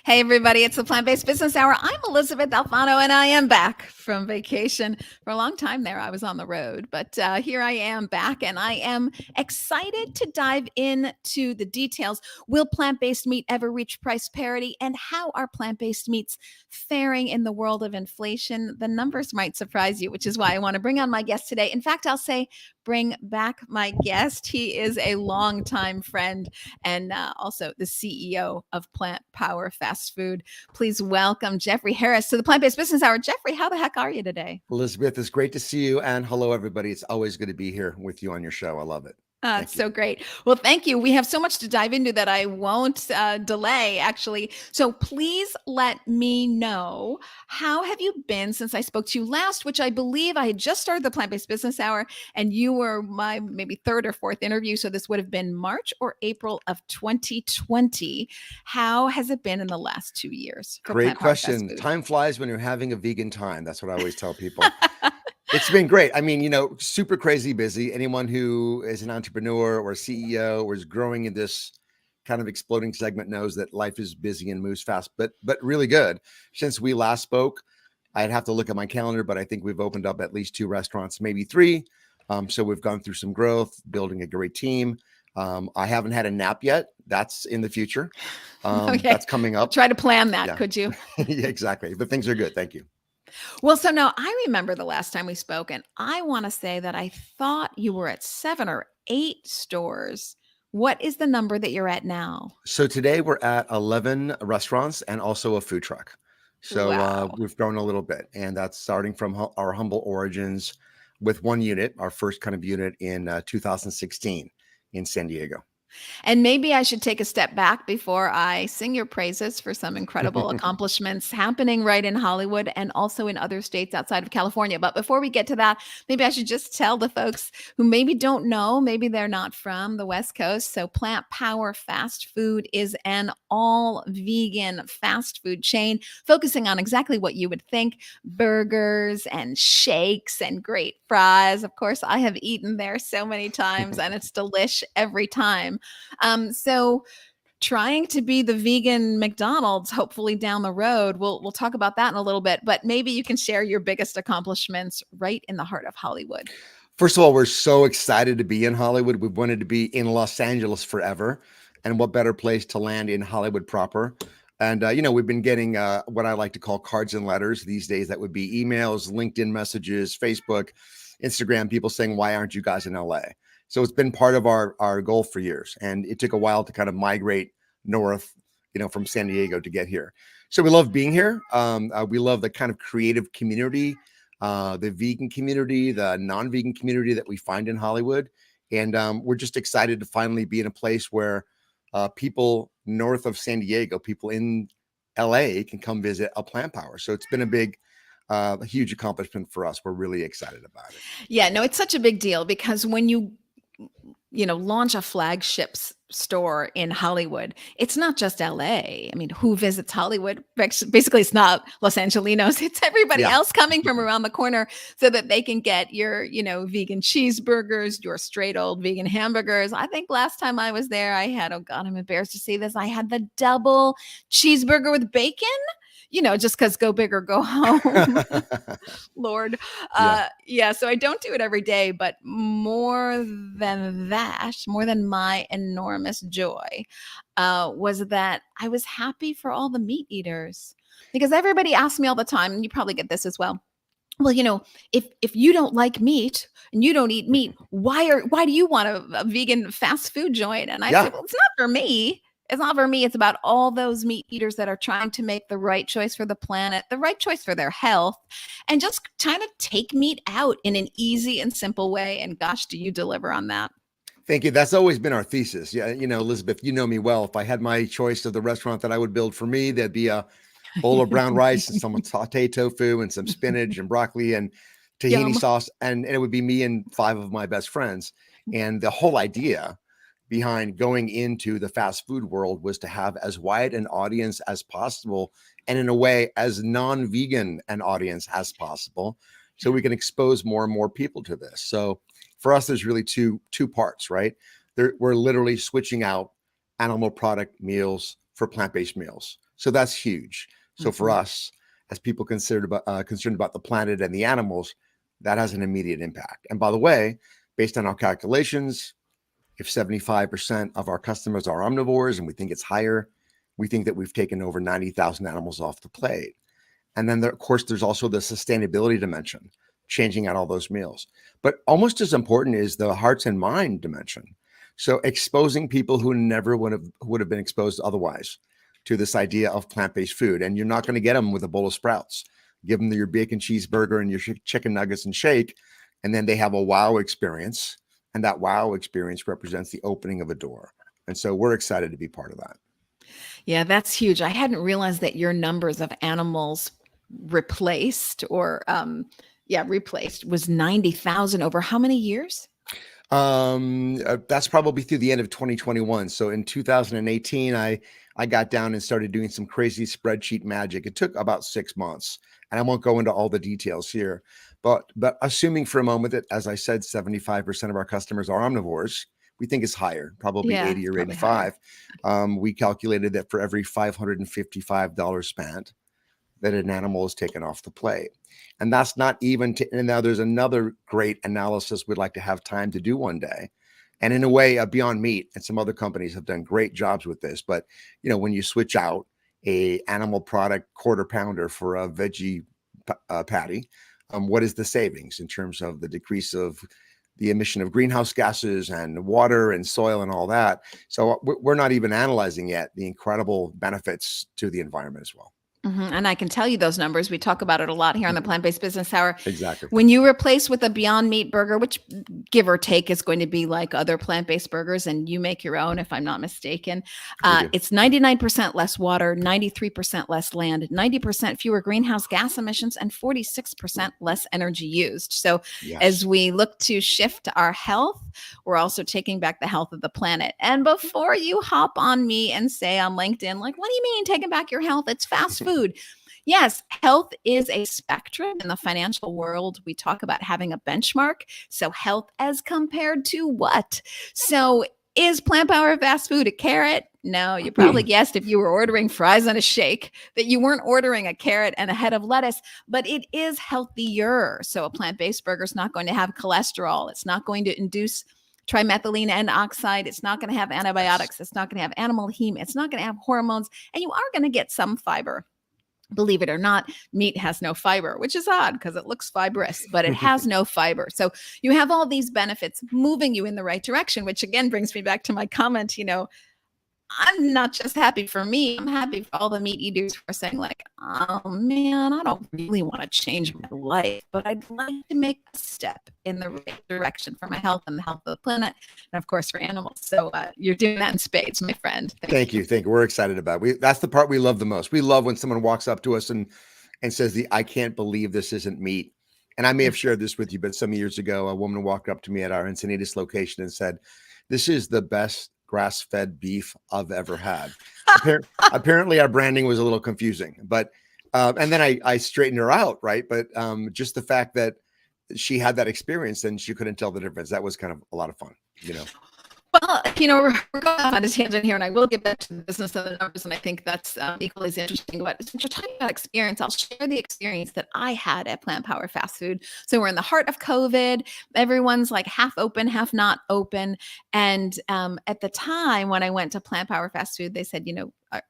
Hey, everybody, it's the Plant-Based Business Hour. I'm Elysabeth Alfano, and I am back from vacation. For a long time there, I was on the road, but here I am back, and I am excited to dive into the details. Will plant-based meat ever reach price parity, and how are plant-based meats faring in the world of inflation? The numbers might surprise you, which is why I want to bring on my guest today. In fact, I'll say bring back my guest. He is a longtime friend and also the CEO of Plant Power Fast Food. Please welcome Jeffrey Harris to the Plant-Based Business Hour. Jeffrey, how the heck are you today? Elizabeth, it's great to see you. And hello, everybody. It's always good to be here with you on your show. I love it. It's so great. Well, thank you. We have so much to dive into that I won't delay, actually. So please let me know, how have you been since I spoke to you last, which I believe I had just started the Plant-Based Business Hour, and you were my maybe third or fourth interview. So this would have been March or April of 2020. How has it been in the last 2 years? Great question. Time flies when you're having a vegan time. That's what I always tell people. It's been great. I mean, super crazy busy. Anyone who is an entrepreneur or a CEO or is growing in this kind of exploding segment knows that life is busy and moves fast, but really good. Since we last spoke, I'd have to look at my calendar, but I think we've opened up at least 2 restaurants, maybe 3. So we've gone through some growth, building a great team. I haven't had a nap yet. That's in the future. Okay. That's coming up. Try to plan that, could you? Yeah, exactly. But things are good. Thank you. Well, so now I remember the last time we spoke, and I want to say that I thought you were at 7 or 8 stores. What is the number that you're at now? So today we're at 11 restaurants and also a food truck. So Wow. We've grown a little bit, and that's starting from our humble origins with 1 unit, our first kind of unit in 2016 in San Diego. And maybe I should take a step back before I sing your praises for some incredible accomplishments happening right in Hollywood and also in other states outside of California. But before we get to that, maybe I should just tell the folks who maybe don't know, maybe they're not from the West Coast. So Plant Power Fast Food is an all vegan fast food chain focusing on exactly what you would think: burgers and shakes and great fries. Of course, I have eaten there so many times, and it's delish every time. So trying to be the vegan McDonald's, hopefully down the road. We'll talk about that in a little bit, but maybe you can share your biggest accomplishments right in the heart of Hollywood. First of all, we're so excited to be in Hollywood. We've wanted to be in Los Angeles forever. And what better place to land in Hollywood proper? And, we've been getting what I like to call cards and letters these days. That would be emails, LinkedIn messages, Facebook, Instagram, people saying, why aren't you guys in LA? So it's been part of our goal for years. And it took a while to kind of migrate north, from San Diego to get here. So we love being here. We love the kind of creative community, the vegan community, the non-vegan community that we find in Hollywood. And we're just excited to finally be in a place where people north of San Diego, people in LA can come visit a Plant Power. So it's been a huge accomplishment for us. We're really excited about it. Yeah, no, it's such a big deal because when you launch a flagship store in Hollywood, it's not just LA. I mean, who visits Hollywood? Basically, it's not Los Angelinos. It's everybody else coming from around the corner so that they can get your, vegan cheeseburgers, your straight old vegan hamburgers. I think last time I was there, I had, oh God, I'm embarrassed to say this, I had the double cheeseburger with bacon. Just because go big or go home, Lord. So I don't do it every day, but more than my enormous joy was that I was happy for all the meat eaters, because everybody asks me all the time, and you probably get this as well. Well, if you don't like meat and you don't eat meat, why do you want a vegan fast food joint? And I said, well, it's not for me. It's not for me. It's about all those meat eaters that are trying to make the right choice for the planet, the right choice for their health, and just trying to take meat out in an easy and simple way. And gosh, do you deliver on that? Thank you. That's always been our thesis. Yeah, Elizabeth, you know me well. If I had my choice of the restaurant that I would build for me, there'd be a bowl of brown rice and some sauteed tofu and some spinach and broccoli and tahini sauce. And it would be me and 5 of my best friends. And the whole idea behind going into the fast food world was to have as wide an audience as possible, and in a way as non-vegan an audience as possible, so we can expose more and more people to this. So for us, there's really two parts, right? We're literally switching out animal product meals for plant-based meals. So that's huge. So for us, as people concerned about the planet and the animals, that has an immediate impact. And by the way, based on our calculations, if 75% of our customers are omnivores, and we think it's higher, we think that we've taken over 90,000 animals off the plate. And then, of course, there's also the sustainability dimension, changing out all those meals. But almost as important is the hearts and mind dimension. So exposing people who never would have been exposed otherwise to this idea of plant-based food. And you're not going to get them with a bowl of sprouts. Give them your bacon cheeseburger and your chicken nuggets and shake, and then they have a wow experience. And that wow experience represents the opening of a door. And so we're excited to be part of that. Yeah, that's huge. I hadn't realized that your numbers of animals replaced replaced was 90,000 over how many years? That's probably through the end of 2021. So in 2018, I got down and started doing some crazy spreadsheet magic. It took about 6 months, and I won't go into all the details here, but assuming for a moment that, as I said, 75% of our customers are omnivores, we think it's higher, probably 80 or 85. We calculated that for every $555 spent, that an animal is taken off the plate. And that's not even, and now there's another great analysis we'd like to have time to do one day. And in a way, Beyond Meat and some other companies have done great jobs with this. But, when you switch out a animal product quarter pounder for a veggie patty, what is the savings in terms of the decrease of the emission of greenhouse gases and water and soil and all that? So we're not even analyzing yet the incredible benefits to the environment as well. And I can tell you those numbers. We talk about it a lot here on the Plant-Based Business Hour. Exactly. When you replace with a Beyond Meat burger, which give or take is going to be like other plant-based burgers, and you make your own, if I'm not mistaken, it's 99% less water, 93% less land, 90% fewer greenhouse gas emissions, and 46% less energy used. So as we look to shift our health, we're also taking back the health of the planet. And before you hop on me and say on LinkedIn, like, what do you mean taking back your health? It's fast food. Yes, health is a spectrum. In the financial world, we talk about having a benchmark. So health as compared to what? So is plant power fast food a carrot? No, you probably guessed if you were ordering fries on a shake that you weren't ordering a carrot and a head of lettuce, but it is healthier. So a plant-based burger is not going to have cholesterol. It's not going to induce trimethylene N oxide. It's not going to have antibiotics. It's not going to have animal heme. It's not going to have hormones. And you are going to get some fiber. Believe it or not, meat has no fiber, which is odd because it looks fibrous, but it has no fiber. So you have all these benefits moving you in the right direction, which again brings me back to my comment, I'm not just happy for me. I'm happy for all the meat eaters who are saying like, oh man, I don't really want to change my life, but I'd like to make a step in the right direction for my health and the health of the planet. And of course for animals. So you're doing that in spades, my friend. Thank you. We're excited about it. That's the part we love the most. We love when someone walks up to us and says, I can't believe this isn't meat. And I may have shared this with you, but some years ago, a woman walked up to me at our Encinitas location and said, this is the best grass-fed beef I've ever had. Apparently our branding was a little confusing, but and then I straightened her out, right? But just the fact that she had that experience and she couldn't tell the difference, that was kind of a lot of fun, Well, we're going off on a tangent here, and I will get back to the business of the numbers, and I think that's equally as interesting. But since you're talking about experience, I'll share the experience that I had at Plant Power Fast Food. So we're in the heart of COVID. Everyone's like half open, half not open. And at the time when I went to Plant Power Fast Food, they said,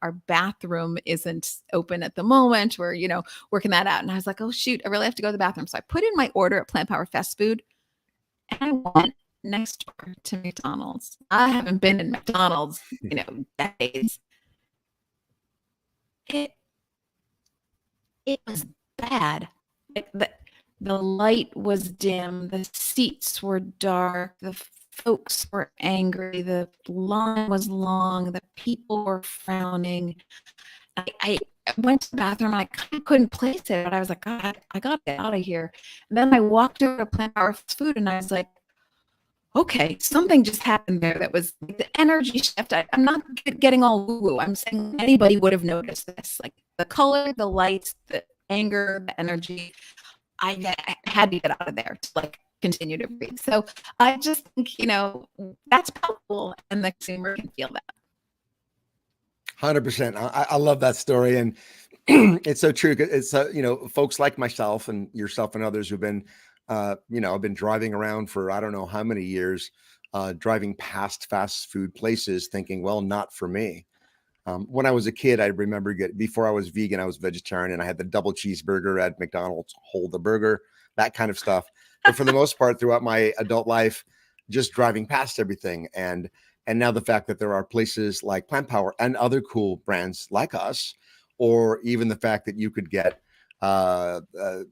our bathroom isn't open at the moment. We're, working that out. And I was like, oh, shoot, I really have to go to the bathroom. So I put in my order at Plant Power Fast Food, and I went next door to McDonald's. I haven't been in McDonald's, decades. It was bad. The light was dim. The seats were dark. The folks were angry. The line was long. The people were frowning. I went to the bathroom. I kind of couldn't place it, but I was like, God, I got to get out of here. And then I walked over to Plant Power Food, and I was like, okay, something just happened there that was the energy shift. I'm not getting all woo-woo. I'm saying anybody would have noticed this. Like the color, the lights, the anger, the energy. I had to get out of there to continue to breathe. So I just think, that's powerful, and the consumer can feel that. 100%. I love that story. And it's so true. It's, folks like myself and yourself and others who've been, I've been driving around for, I don't know how many years, driving past fast food places thinking, well, not for me. When I was a kid, I remember before I was vegan, I was vegetarian and I had the double cheeseburger at McDonald's, hold the burger, that kind of stuff. But for the most part, throughout my adult life, just driving past everything. And now the fact that there are places like Plant Power and other cool brands like us, or even the fact that you could get a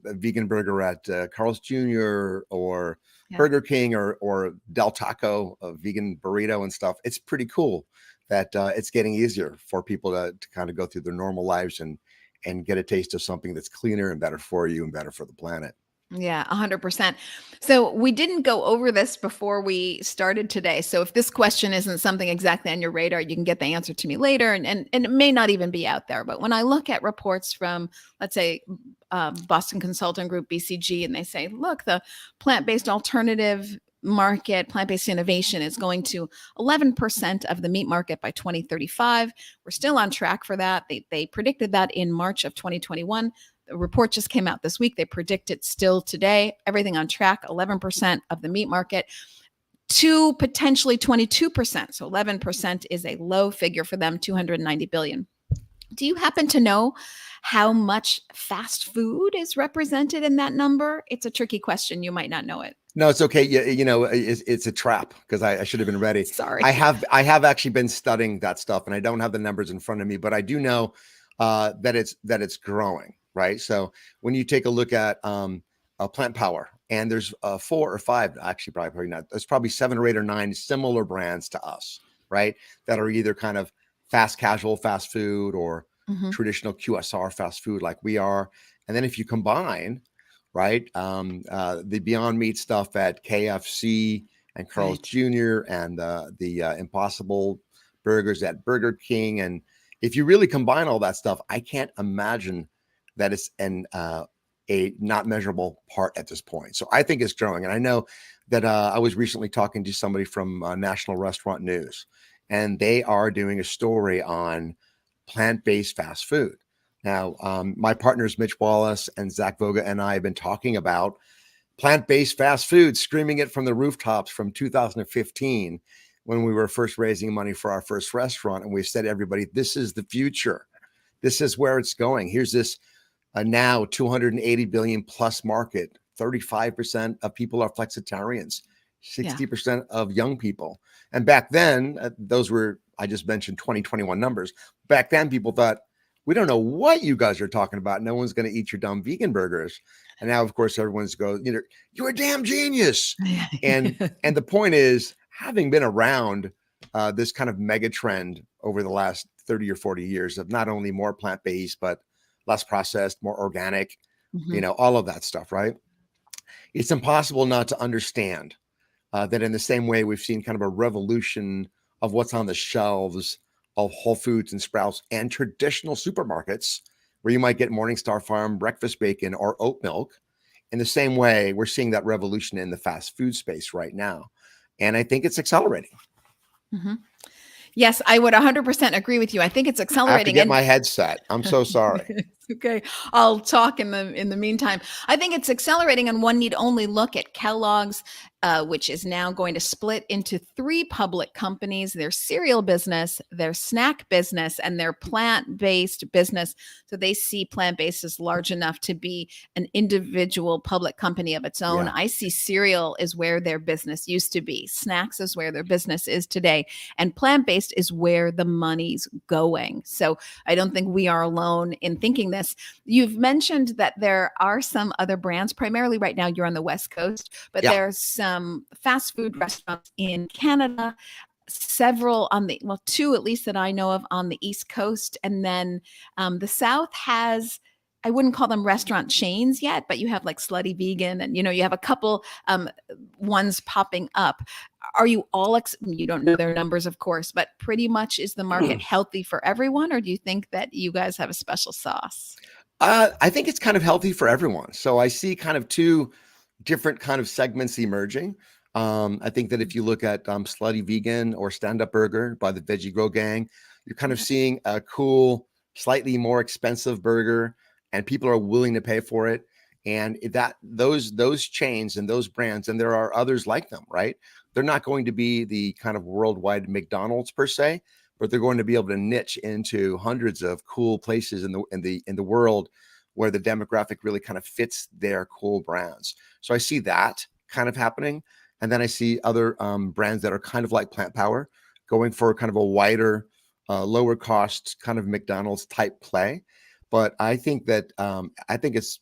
vegan burger at Carl's Jr. or Burger King or Del Taco, a vegan burrito and stuff. It's pretty cool that it's getting easier for people to kind of go through their normal lives and get a taste of something that's cleaner and better for you and better for the planet. Yeah, 100%. So we didn't go over this before we started today. So if this question isn't something exactly on your radar, you can get the answer to me later. And it may not even be out there. But when I look at reports from, let's say, Boston Consulting Group, BCG, and they say, look, the plant-based alternative market, plant-based innovation is going to 11% of the meat market by 2035. We're still on track for that. They predicted that in March of 2021. The report just came out this week. They predict it still today. Everything on track, 11% of the meat market to potentially 22%. So 11% is a low figure for them, 290 billion. Do you happen to know how much fast food is represented in that number? It's a tricky question. You might not know it. No, it's okay. It's a trap because I should have been ready. Sorry. I have actually been studying that stuff, and I don't have the numbers in front of me, but I do know that it's growing, right? So when you take a look at Plant Power, and there's 4 or 5, actually probably not. There's probably 7 or 8 or 9 similar brands to us, right? That are either kind of fast casual fast food or traditional QSR fast food like we are, and then if you combine, right, the Beyond Meat stuff at KFC and Carl's Jr. and the Impossible Burgers at Burger King, and if you really combine all that stuff, I can't imagine that it's a not measurable part at this point. So I think it's growing, and I know that I was recently talking to somebody from National Restaurant News, and they are doing a story on plant-based fast food. Now, my partners, Mitch Wallace and Zach Voga, and I have been talking about plant-based fast food, screaming it from the rooftops from 2015 when we were first raising money for our first restaurant. And we said, everybody, this is the future. This is where it's going. Here's this now 280 billion plus market. 35% of people are flexitarians, 60% of young people. And back then, those were, I just mentioned 2021 numbers. Back then, people thought, we don't know what you guys are talking about. No one's going to eat your dumb vegan burgers. And now, of course, everyone's going, you're a damn genius. And the point is, having been around this kind of mega trend over the last 30 or 40 years of not only more plant-based, but less processed, more organic, all of that stuff, right? It's impossible not to understand that in the same way we've seen kind of a revolution of what's on the shelves of Whole Foods and Sprouts and traditional supermarkets, where you might get Morningstar Farm breakfast bacon or oat milk. In the same way, we're seeing that revolution in the fast food space right now. And I think it's accelerating. Yes, I would 100% agree with you. I think it's accelerating. I have to get my headset. I'm so sorry. Okay, I'll talk in the meantime. I think it's accelerating, and one need only look at Kellogg's, which is now going to split into 3 public companies: their cereal business, their snack business, and their plant-based business. So they see plant-based as large enough to be an individual public company of its own. I see cereal is where their business used to be. Snacks is where their business is today. And plant-based is where the money's going. So I don't think we are alone in thinking this. You've mentioned that there are some other brands, primarily right now you're on the West Coast, but there's some fast food restaurants in Canada, several on the, 2 at least that I know of on the East Coast. And then the South has, I wouldn't call them restaurant chains yet, but you have like Slutty Vegan and, you have a couple ones popping up. Are you all, you don't know their numbers, of course, but pretty much is the market healthy for everyone? Or do you think that you guys have a special sauce? I think it's kind of healthy for everyone. So I see kind of 2 different kind of segments emerging. I think that if you look at Slutty Vegan or Stand Up Burger by the Veggie Grow Gang, You're kind of seeing a cool, slightly more expensive burger, and people are willing to pay for it. And those chains and those brands, and there are others like them, right? They're not going to be the kind of worldwide McDonald's per se, but they're going to be able to niche into hundreds of cool places in the world where the demographic really kind of fits their cool brands. So I see that kind of happening. And then I see other brands that are kind of like Plant Power going for kind of a wider, lower cost kind of McDonald's type play. But I think that I think it's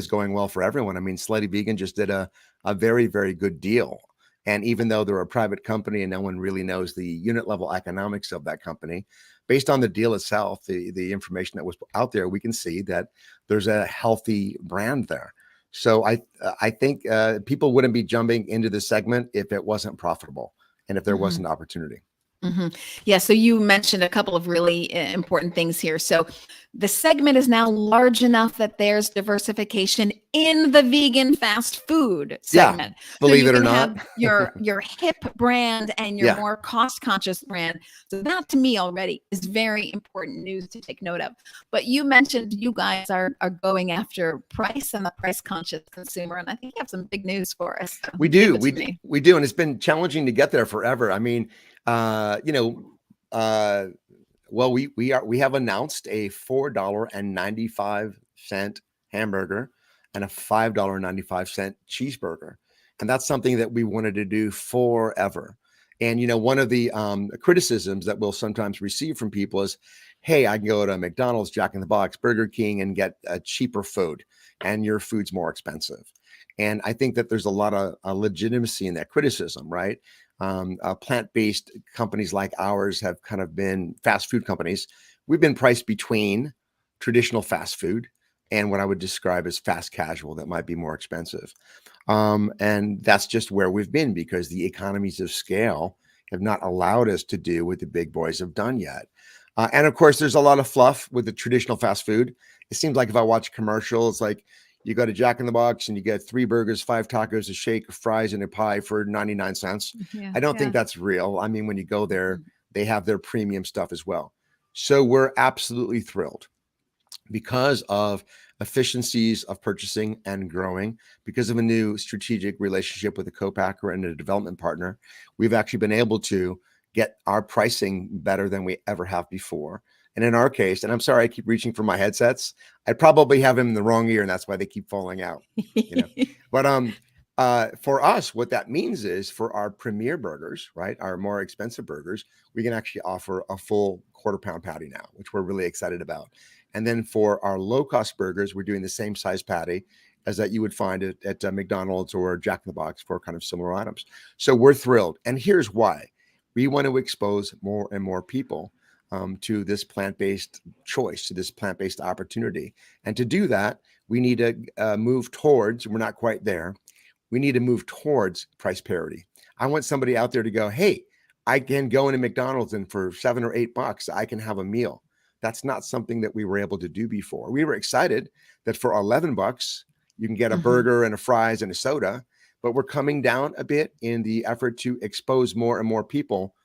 going well for everyone. I mean, Slutty Vegan just did a very, very good deal. And even though they're a private company and no one really knows the unit level economics of that company, based on the deal itself, the information that was out there, we can see that there's a healthy brand there. So I think people wouldn't be jumping into the segment if it wasn't profitable and if there wasn't opportunity. Yeah. So you mentioned a couple of really important things here. So the segment is now large enough that there's diversification in the vegan fast food segment. Believe so it you or can not. have your hip brand and your more cost conscious brand. So that to me already is very important news to take note of. But you mentioned you guys are going after price and the price conscious consumer. And I think you have some big news for us. So we do. We do. And it's been challenging to get there forever. I mean, well, we have announced a $4.95 hamburger and a $5.95 cheeseburger. And that's something that we wanted to do forever. And, one of the criticisms that we'll sometimes receive from people is, hey, I can go to McDonald's, Jack in the Box, Burger King, and get a cheaper food, and your food's more expensive. And I think that there's a lot of legitimacy in that criticism, right? Plant-based companies like ours have kind of been fast food companies. We've been priced between traditional fast food and what I would describe as fast casual that might be more expensive. And that's just where we've been because the economies of scale have not allowed us to do what the big boys have done yet. And of course, there's a lot of fluff with the traditional fast food. It seems like if I watch a commercial, it's like you go to Jack in the Box and you get 3 burgers, 5 tacos, a shake, fries, and a pie for 99 cents. I don't think that's real. I mean, when you go there, they have their premium stuff as well. So we're absolutely thrilled because of efficiencies of purchasing and growing, because of a new strategic relationship with a co-packer and a development partner. We've actually been able to get our pricing better than we ever have before. And in our case, and I'm sorry, I keep reaching for my headsets. I probably have them in the wrong ear, and that's why they keep falling out. But for us, what that means is for our premier burgers, right, our more expensive burgers, we can actually offer a full quarter-pound patty now, which we're really excited about. And then for our low-cost burgers, we're doing the same size patty as that you would find at McDonald's or Jack in the Box for kind of similar items. So we're thrilled. And here's why. We want to expose more and more people to this plant-based choice, to this plant-based opportunity. And to do that, we need to move towards, we're not quite there, we need to move towards price parity. I want somebody out there to go, hey, I can go into McDonald's and for $7 or $8, I can have a meal. That's not something that we were able to do before. We were excited that for $11, you can get a burger and a fries and a soda, but we're coming down a bit in the effort to expose more and more people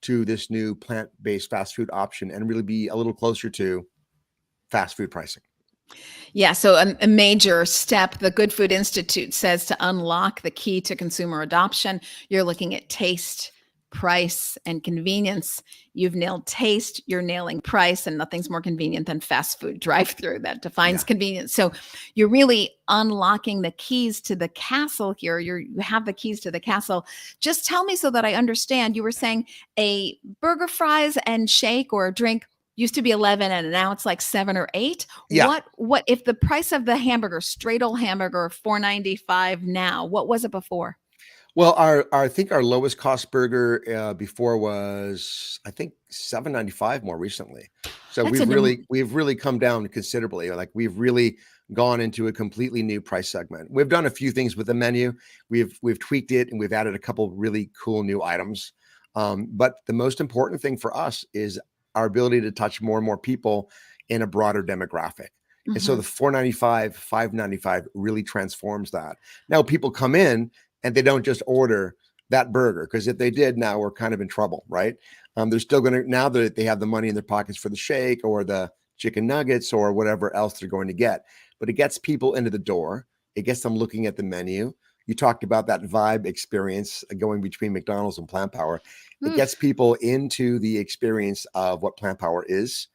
to this new plant-based fast food option and really be a little closer to fast food pricing. Yeah, so a major step, the Good Food Institute says to unlock the key to consumer adoption, you're looking at taste, price, and convenience. You've nailed taste, you're nailing price, and nothing's more convenient than fast food drive-through that defines convenience. So you're really unlocking the keys to the castle here. You have the keys to the castle. Just tell me so that I understand. You were saying a burger, fries, and shake or a drink used to be 11 and now it's like 7 or 8. Yeah. What if the price of the hamburger, straight old hamburger, $4.95 now, what was it before? Well, I think our lowest cost burger before was, I think, $7.95 more recently. So we've really come down considerably. Like we've really gone into a completely new price segment. We've done a few things with the menu. We've tweaked it and we've added a couple really cool new items. But the most important thing for us is our ability to touch more and more people in a broader demographic. And so the $4.95, $5.95 really transforms that. Now people come in and they don't just order that burger, because if they did, now we're kind of in trouble, right? They're still going to, now that they have the money in their pockets for the shake or the chicken nuggets or whatever else they're going to get, but it gets people into the door. It gets them looking at the menu. You talked about that vibe experience going between McDonald's and Plant Power. It gets people into the experience of what Plant Power is.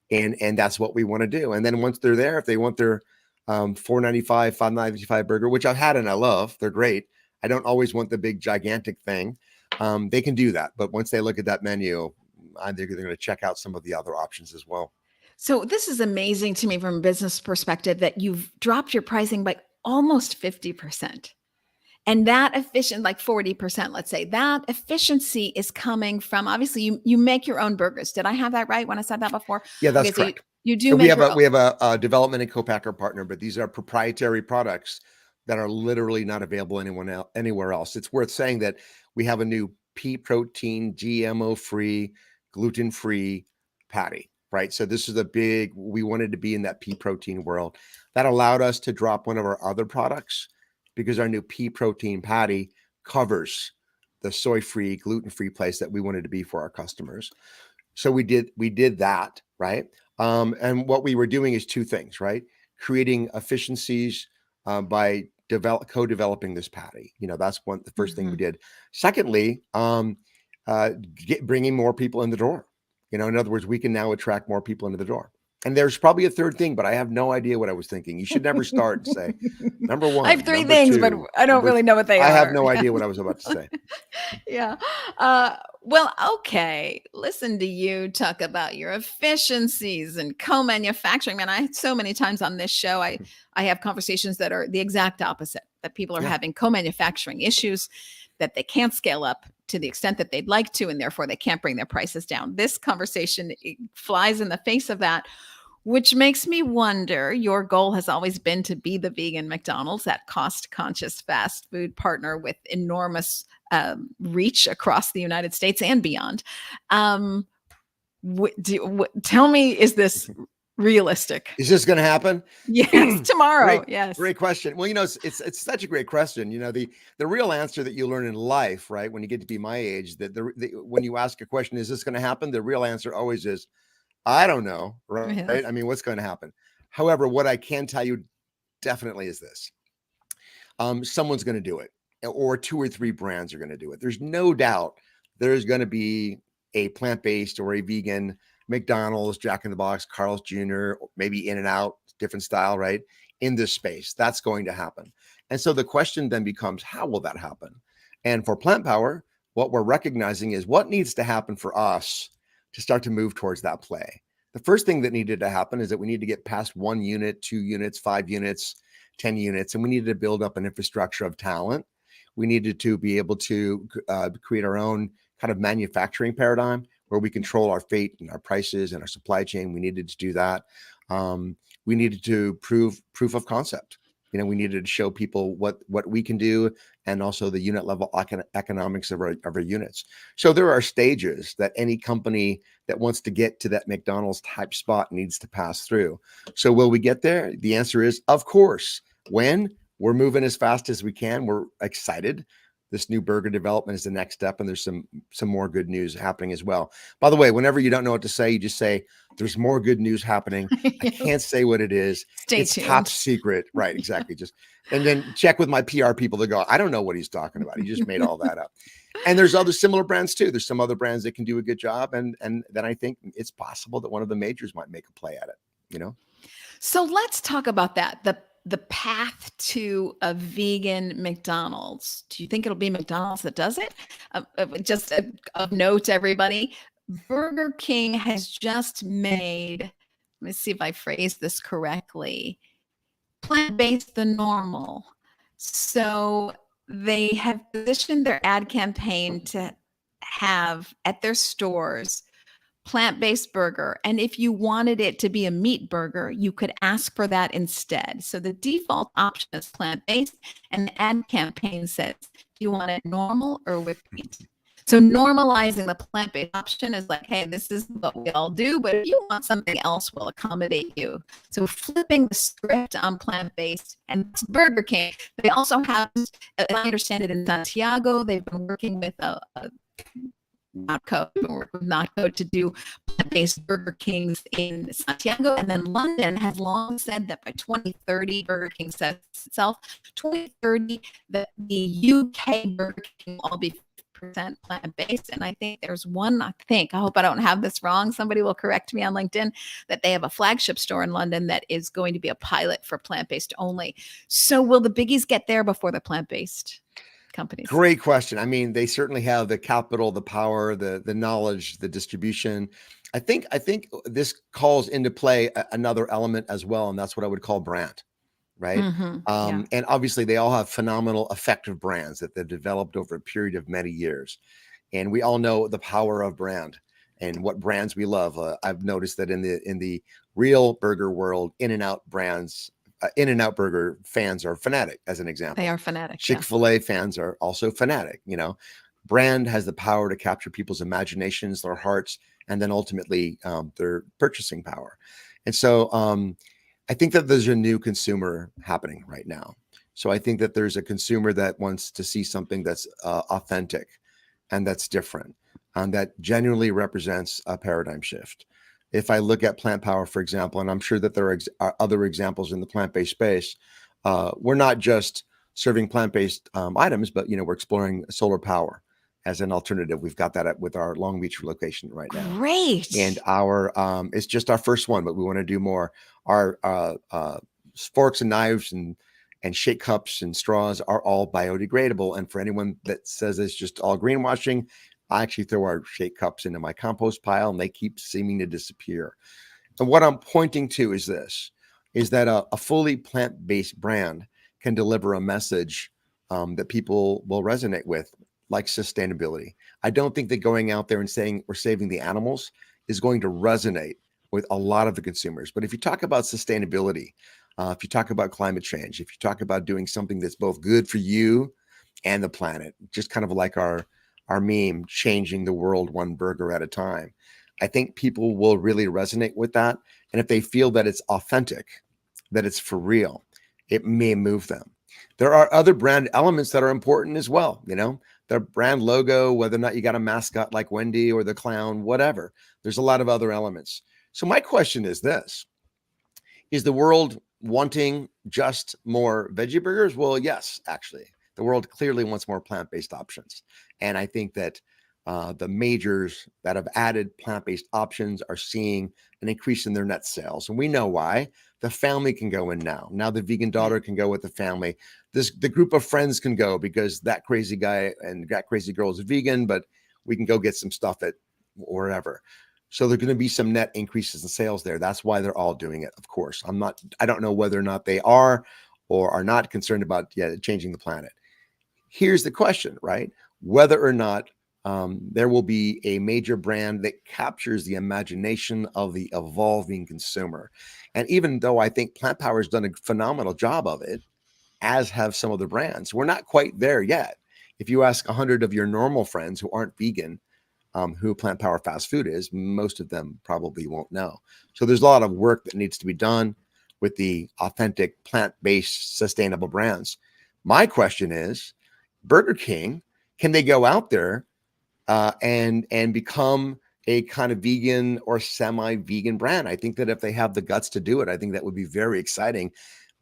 And that's what we want to do. And then once they're there, if they want their $4.95, $5.95 burger, which I've had and I love, they're great. I don't always want the big gigantic thing. They can do that. But once they look at that menu, I think they're going to check out some of the other options as well. So this is amazing to me from a business perspective that you've dropped your pricing by almost 50%. And that efficient, like 40%, let's say, that efficiency is coming from, obviously you make your own burgers. Did I have that right when I said that before? Yeah, that's Okay, so correct. you do So make we have a development and co-packer partner, but these are proprietary products that are literally not available anywhere else. It's worth saying that we have a new pea protein, GMO-free, gluten-free patty, right? So this is we wanted to be in that pea protein world. That allowed us to drop one of our other products because our new pea protein patty covers the soy-free, gluten-free place that we wanted to be for our customers. So we did that, right? And what we were doing is two things, right? Creating efficiencies by co-developing this patty. That's the first thing we did. Secondly, bringing more people in the door. In other words, we can now attract more people into the door. And there's probably a third thing, but I have no idea what I was thinking. You should never start and say, number one. I have three things, but I don't really know what they are. I have no idea what I was about to say. Yeah. Well, okay. Listen to you talk about your efficiencies and co-manufacturing. Man, so many times on this show, I have conversations that are the exact opposite, that people are having co-manufacturing issues, that they can't scale up to the extent that they'd like to, and therefore they can't bring their prices down. This conversation flies in the face of that, which makes me wonder, your goal has always been to be the vegan McDonald's, that cost-conscious fast food partner with enormous reach across the United States and beyond. Tell me, is this realistic? Is this going to happen? Yes, tomorrow. Yes. Great question. Well, it's such a great question. The real answer that you learn in life, right, when you get to be my age, that when you ask a question, is this going to happen? The real answer always is, I don't know, right? Yes. I mean, what's going to happen? However, what I can tell you definitely is this. Someone's going to do it, or 2 or 3 brands are going to do it. There's no doubt there's going to be a plant-based or a vegan McDonald's, Jack in the Box, Carl's Jr., maybe In-N-Out, different style, right? In this space, that's going to happen. And so the question then becomes, how will that happen? And for Plant Power, what we're recognizing is what needs to happen for us to start to move towards that play. The first thing that needed to happen is that we need to get past 1 unit, 2 units, 5 units, 10 units, and we needed to build up an infrastructure of talent. We needed to be able to create our own kind of manufacturing paradigm where we control our fate and our prices and our supply chain. We needed to do that. We needed to proof of concept. We needed to show people what we can do, and also the unit level economics of our units. So there are stages that any company that wants to get to that McDonald's type spot needs to pass through. So will we get there? The answer is, of course. When? We're moving as fast as we can. We're excited. This new burger development is the next step, and there's some more good news happening as well. By the way, whenever you don't know what to say, you just say, there's more good news happening. I can't say what it is. It's top secret. Right, exactly. And then check with my PR people to go, I don't know what he's talking about. He just made all that up. And there's other similar brands too. There's some other brands that can do a good job. And then I think it's possible that one of the majors might make a play at it, So let's talk about that. The path to a vegan McDonald's. Do you think it'll be McDonald's that does it? Just a note to everybody, Burger King has just made, let me see if I phrase this correctly, plant-based the normal. So they have positioned their ad campaign to have at their stores plant-based burger. And if you wanted it to be a meat burger, you could ask for that instead. So the default option is plant-based, and the ad campaign says, do you want it normal or with meat? So normalizing the plant-based option is like, hey, this is what we all do, but if you want something else, we'll accommodate you. So flipping the script on plant-based, and it's Burger King. They also have, as I understand it, in Santiago, they've been working with Notco. We work with Notco to do plant-based Burger Kings in Santiago. And then London has long said that by 2030, Burger King says itself, 2030, that the UK Burger King will all be plant-based. And I think there's one, I hope I don't have this wrong, somebody will correct me on LinkedIn, that they have a flagship store in London that is going to be a pilot for plant-based only. So will the biggies get there before the plant-based companies? Great question. I mean, they certainly have the capital, the power, the knowledge, the distribution. I think this calls into play another element as well, and that's what I would call brand, right? Yeah. And obviously, they all have phenomenal, effective brands that they've developed over a period of many years, and we all know the power of brand and what brands we love. I've noticed that in the real burger world, In-N-Out brands. In-N-Out Burger fans are fanatic, as an example. They are fanatic. Chick-fil-A fans are also fanatic. Brand has the power to capture people's imaginations, their hearts, and then ultimately their purchasing power. And so I think that there's a new consumer happening right now. So I think that there's a consumer that wants to see something that's authentic and that's different and that genuinely represents a paradigm shift. If I look at Plant Power, for example, and I'm sure that there are other examples in the plant-based space, we're not just serving plant-based items, but we're exploring solar power as an alternative. We've got that with our Long Beach location right now. Great. And our it's just our first one, but we want to do more. Our forks and knives and shake cups and straws are all biodegradable. And for anyone that says it's just all greenwashing, I actually throw our shake cups into my compost pile and they keep seeming to disappear. And what I'm pointing to is this, is that a fully plant-based brand can deliver a message that people will resonate with, like sustainability. I don't think that going out there and saying we're saving the animals is going to resonate with a lot of the consumers. But if you talk about sustainability, if you talk about climate change, if you talk about doing something that's both good for you and the planet, just kind of like our meme, changing the world one burger at a time, I think people will really resonate with that. And if they feel that it's authentic, that it's for real, it may move them. There are other brand elements that are important as well. The brand logo, whether or not you got a mascot like Wendy or the clown, whatever. There's a lot of other elements. So my question is this: is the world wanting just more veggie burgers? Well, yes, actually. The world clearly wants more plant-based options. And I think that the majors that have added plant-based options are seeing an increase in their net sales. And we know why. The family can go in now. Now the vegan daughter can go with the family. The group of friends can go because that crazy guy and that crazy girl is vegan, but we can go get some stuff at wherever. So there's going to be some net increases in sales there. That's why they're all doing it, of course. I don't know whether or not they are or are not concerned about changing the planet. Here's the question, right? Whether or not there will be a major brand that captures the imagination of the evolving consumer. And even though I think Plant Power has done a phenomenal job of it, as have some of the brands, we're not quite there yet. If you ask 100 of your normal friends who aren't vegan, who Plant Power fast food is, most of them probably won't know. So there's a lot of work that needs to be done with the authentic plant-based sustainable brands. My question is, Burger King, can they go out there and become a kind of vegan or semi-vegan brand? I think that if they have the guts to do it, I think that would be very exciting.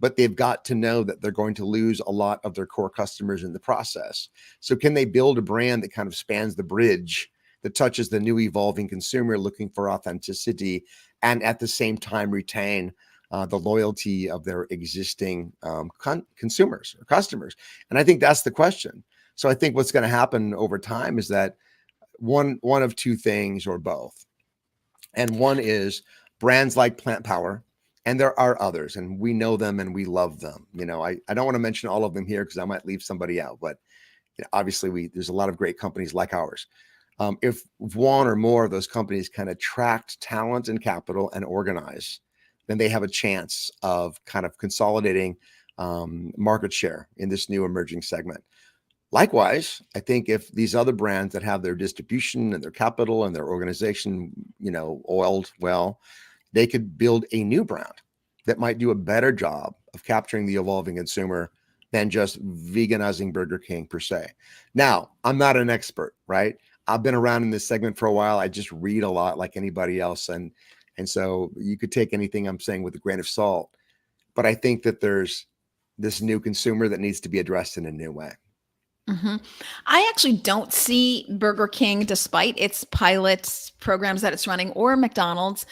But they've got to know that they're going to lose a lot of their core customers in the process. So can they build a brand that kind of spans the bridge, that touches the new evolving consumer looking for authenticity, and at the same time retain the loyalty of their existing consumers or customers? And I think that's the question. So I think what's going to happen over time is that one of two things or both. And one is brands like Plant Power, and there are others, and we know them and we love them. I don't want to mention all of them here because I might leave somebody out, but obviously there's a lot of great companies like ours. If one or more of those companies can attract talent and capital and organize, then they have a chance of kind of consolidating market share in this new emerging segment. Likewise, I think if these other brands that have their distribution and their capital and their organization, oiled well, they could build a new brand that might do a better job of capturing the evolving consumer than just veganizing Burger King per se. Now, I'm not an expert, right? I've been around in this segment for a while. I just read a lot like anybody else. And so you could take anything I'm saying with a grain of salt. But I think that there's this new consumer that needs to be addressed in a new way. hmm I actually don't see Burger King, despite its pilot programs that it's running, or McDonald's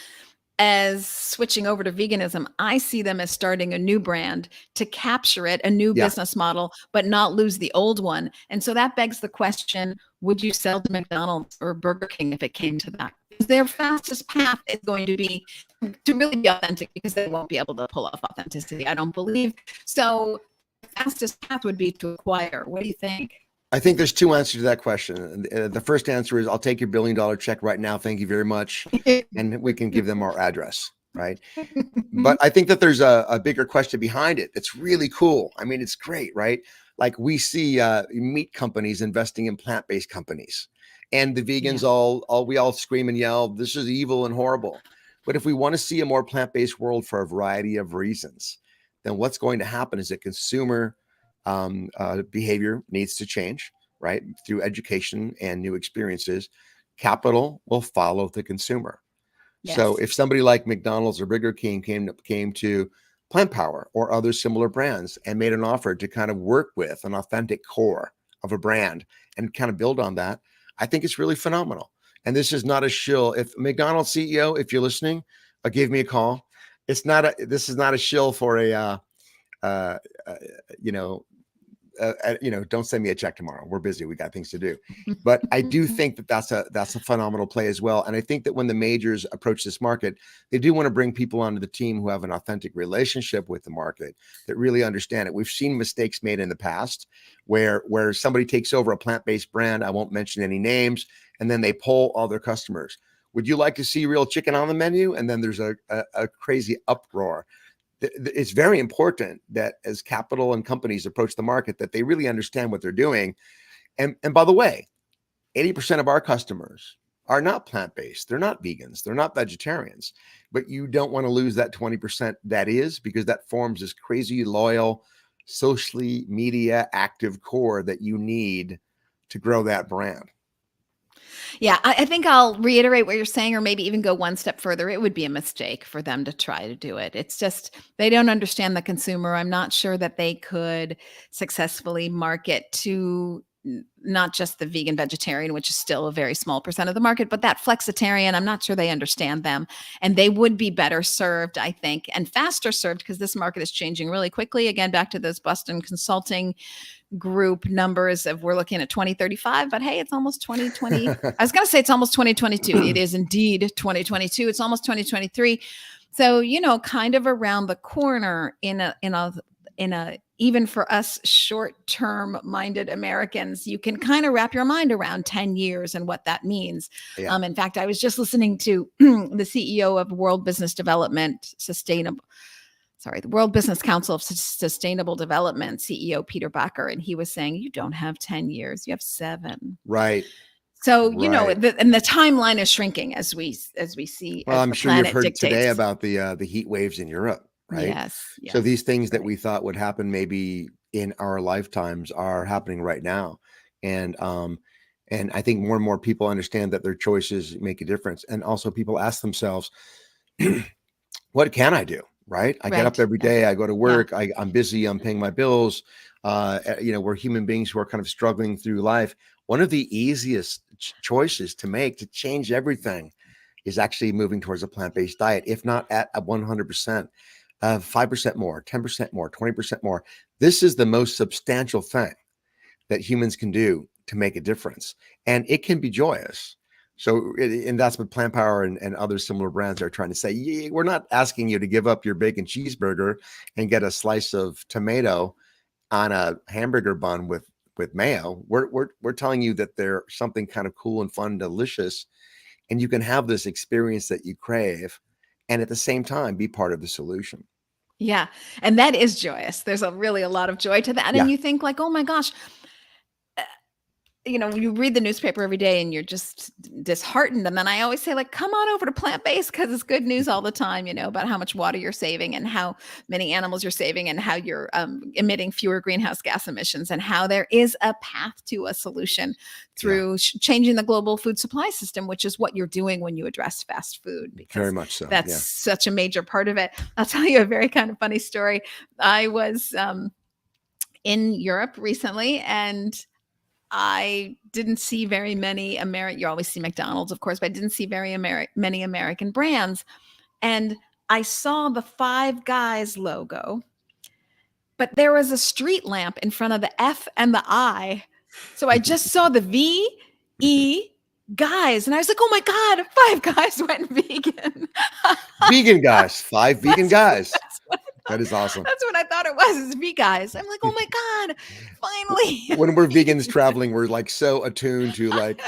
as switching over to veganism. I see them as starting a new brand to capture it, a new Yeah. business model, but not lose the old one. And so that begs the question, would you sell to McDonald's or Burger King if it came to that? Because their fastest path is going to be to really be authentic, because they won't be able to pull off authenticity, I don't believe. So the fastest path would be to acquire. What do you think? I think there's two answers to that question. The first answer is I'll take your $1 billion check right now. Thank you very much. And we can give them our address, right? But I think that there's a bigger question behind it. It's really cool. I mean, it's great, right? Like we see meat companies investing in plant-based companies, and the vegans we all scream and yell, this is evil and horrible. But if we want to see a more plant-based world for a variety of reasons, then what's going to happen is that consumer behavior needs to change, right? Through education and new experiences, capital will follow the consumer. So Yes. if somebody like McDonald's or Burger King came to Plant Power or other similar brands and made an offer to kind of work with an authentic core of a brand and kind of build on that, I think it's really phenomenal. And this is not a shill. If McDonald's CEO, if you're listening, give me a call. This is not a shill for a uh, uh, you know don't send me a check tomorrow. We're busy. We got things to do. But I do think that that's a phenomenal play as well. And I think that when the majors approach this market, they do want to bring people onto the team who have an authentic relationship with the market, that really understand it. We've seen mistakes made in the past where somebody takes over a plant-based brand. I won't mention any names, and then they pull all their customers. Would you like to see real chicken on the menu? And then there's a crazy uproar. It's very important that as capital and companies approach the market, that they really understand what they're doing. And by the way, 80% of our customers are not plant-based. They're not vegans. They're not vegetarians. But you don't want to lose that 20% that is, because that forms this crazy loyal, socially media active core that you need to grow that brand. Yeah, I think I'll reiterate what you're saying, or maybe even go one step further. It would be a mistake for them to try to do it. It's just they don't understand the consumer. I'm not sure that they could successfully market to not just the vegan vegetarian, which is still a very small percent of the market, but that flexitarian. I'm not sure they understand them, and they would be better served, I think, and faster served, because this market is changing really quickly. Again, back to those Boston Consulting Group numbers of we're looking at 2035, but hey, it's almost 2020. I was going to say it's almost 2022. It is indeed 2022. It's almost 2023. So, kind of around the corner in a even for us short-term minded Americans, you can kind of wrap your mind around 10 years and what that means. Yeah. In fact, I was just listening to the CEO of World Business Development the World Business Council of Sustainable Development, CEO Peter Bacher, and he was saying, you don't have 10 years, you have 7. Right. So, Right. and the timeline is shrinking as we see, Well, as I'm the sure you've planet heard today dictates. about the heat waves in Europe, right? Yes. So these things that right. we thought would happen maybe in our lifetimes are happening right now. And I think more and more people understand that their choices make a difference. And also people ask themselves, what can I do? Right. I get up Right. every day, I go to Yeah. work, I'm busy, I'm paying my bills. We're human beings who are kind of struggling through life. One of the easiest choices to make to change everything is actually moving towards a plant-based diet, if not at a 100%, 5% more, 10% more, 20% more. This is the most substantial thing that humans can do to make a difference. And it can be joyous. So, and that's what Plant Power and other similar brands are trying to say. Yeah, we're not asking you to give up your bacon cheeseburger and get a slice of tomato on a hamburger bun with mayo. We're telling you that there's something kind of cool and fun, delicious, and you can have this experience that you crave, and at the same time be part of the solution. Yeah. And that is joyous. There's really a lot of joy to that. Yeah. And you think like, oh my gosh, you read the newspaper every day and you're just disheartened. And then I always say, like, come on over to plant-based, because it's good news all the time, about how much water you're saving and how many animals you're saving and how you're emitting fewer greenhouse gas emissions, and how there is a path to a solution through changing the global food supply system, which is what you're doing when you address fast food, because Very much so. that's such a major part of it. I'll tell you a very kind of funny story. I was in Europe recently, and I didn't see very many American. You always see McDonald's, of course, but I didn't see many American brands. And I saw the Five Guys logo, but there was a street lamp in front of the F and the I. So I just saw the V-E guys, and I was like, oh my God, Five Guys went vegan. Vegan guys, 5 vegan guys. That's what That is awesome. That's what I thought it was, is V guys. I'm like, oh my God, finally. When we're vegans traveling, we're like so attuned to like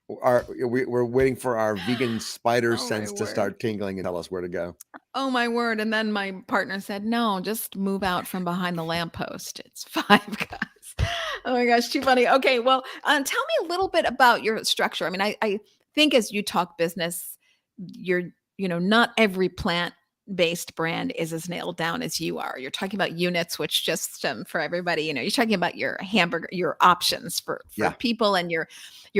we're waiting for our vegan spider Oh, my sense to word. start tingling and tell us where to go. Oh my word. And then my partner said, no, just move out from behind the lamppost. It's Five Guys. Oh my gosh, too funny. Okay, well, tell me a little bit about your structure. I mean, I think as you talk business, not every plant-based brand is as nailed down as you are. You're talking about units, which just for everybody, you're talking about your hamburger, your options for people, and your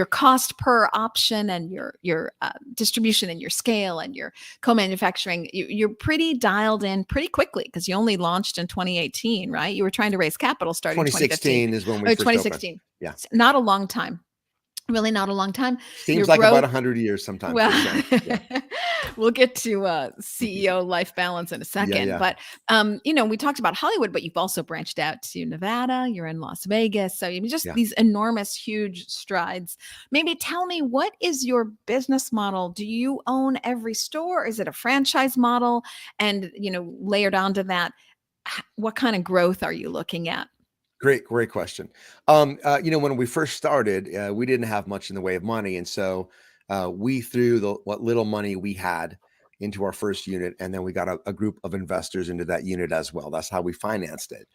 cost per option, and your distribution, and your scale, and your co-manufacturing. You're pretty dialed in pretty quickly, because you only launched in 2018, right? You were trying to raise capital starting 2016 is when we first 2016. opened. Yeah. Not a long time. Really not a long time. Seems like about 100 years sometimes. Well, we'll get to CEO life balance in a second. But, we talked about Hollywood, but you've also branched out to Nevada. You're in Las Vegas. So these enormous, huge strides. Maybe tell me, what is your business model? Do you own every store? Is it a franchise model? And, layered onto that, what kind of growth are you looking at? Great question. When we first started, we didn't have much in the way of money. And so we threw what little money we had into our first unit. And then we got a group of investors into that unit as well. That's how we financed it.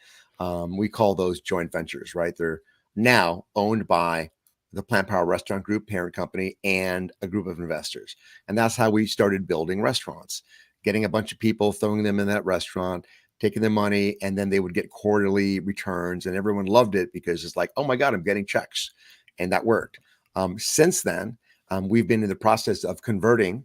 We call those joint ventures, right? They're now owned by the Plant Power Restaurant Group, parent company, and a group of investors. And that's how we started building restaurants, getting a bunch of people, throwing them in that restaurant, taking their money, and then they would get quarterly returns, and everyone loved it because it's like, oh my God, I'm getting checks. And that worked. Since then, we've been in the process of converting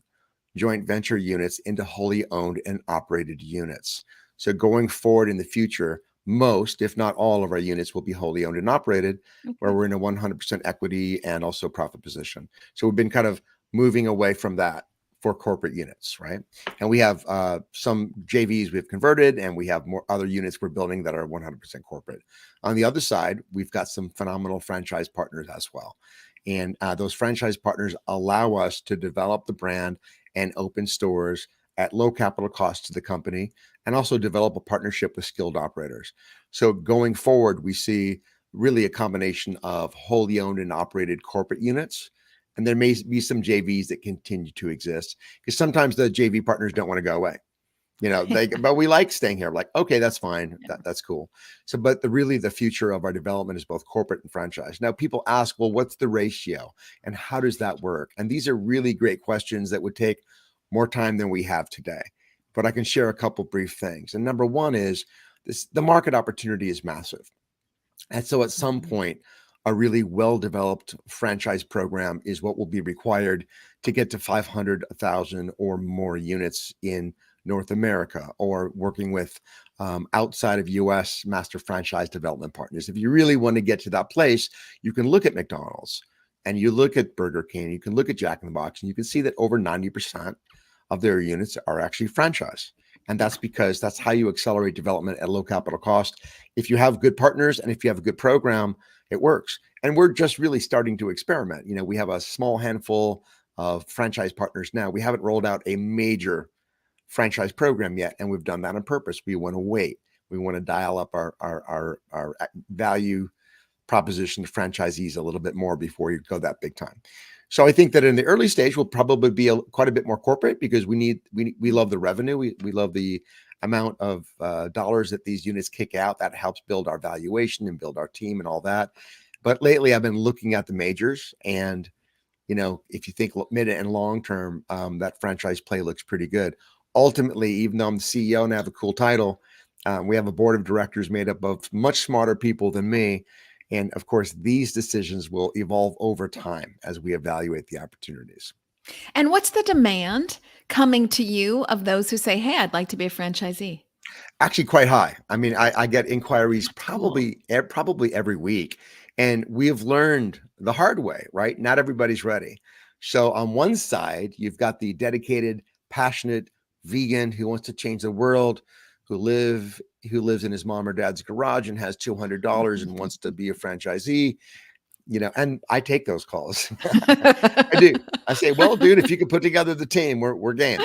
joint venture units into wholly owned and operated units. So going forward in the future, most, if not all, of our units will be wholly owned and operated, where we're in a 100% equity and also profit position. So we've been kind of moving away from that for corporate units, right? And we have some JVs we've converted, and we have more other units we're building that are 100% corporate. On the other side, we've got some phenomenal franchise partners as well. And those franchise partners allow us to develop the brand and open stores at low capital cost to the company, and also develop a partnership with skilled operators. So going forward, we see really a combination of wholly owned and operated corporate units. And there may be some JVs that continue to exist, because sometimes the JV partners don't want to go away. But we like staying here. Like, okay, that's fine. That's cool. So, but the future of our development is both corporate and franchise. Now, people ask, well, what's the ratio and how does that work? And these are really great questions that would take more time than we have today. But I can share a couple brief things. And number one is the market opportunity is massive. And so at some point, a really well-developed franchise program is what will be required to get to 500,000 or more units in North America, or working with outside of US master franchise development partners. If you really want to get to that place, you can look at McDonald's, and you look at Burger King, you can look at Jack in the Box, and you can see that over 90% of their units are actually franchise. And that's because that's how you accelerate development at low capital cost. If you have good partners and if you have a good program, it works. And we're just really starting to experiment. We have a small handful of franchise partners now. We haven't rolled out a major franchise program yet, and we've done that on purpose. We want to wait. We want to dial up our value proposition to franchisees a little bit more before you go that big time. So I think that in the early stage, we'll probably be quite a bit more corporate, because we love the revenue. We love the amount of dollars that these units kick out. That helps build our valuation and build our team and all that. But lately I've been looking at the majors, and if you think mid and long term, that franchise play looks pretty good. Ultimately, even though I'm the CEO and I have a cool title, we have a board of directors made up of much smarter people than me. And of course, these decisions will evolve over time as we evaluate the opportunities. And what's the demand coming to you of those who say, hey, I'd like to be a franchisee? Actually, quite high. I mean, I get inquiries That's cool. probably every week, and we have learned the hard way, right? Not everybody's ready. So on one side, you've got the dedicated, passionate vegan who wants to change the world, who lives in his mom or dad's garage and has $200 and wants to be a franchisee. And I take those calls. I do. I say, well, dude, if you could put together the team, we're game.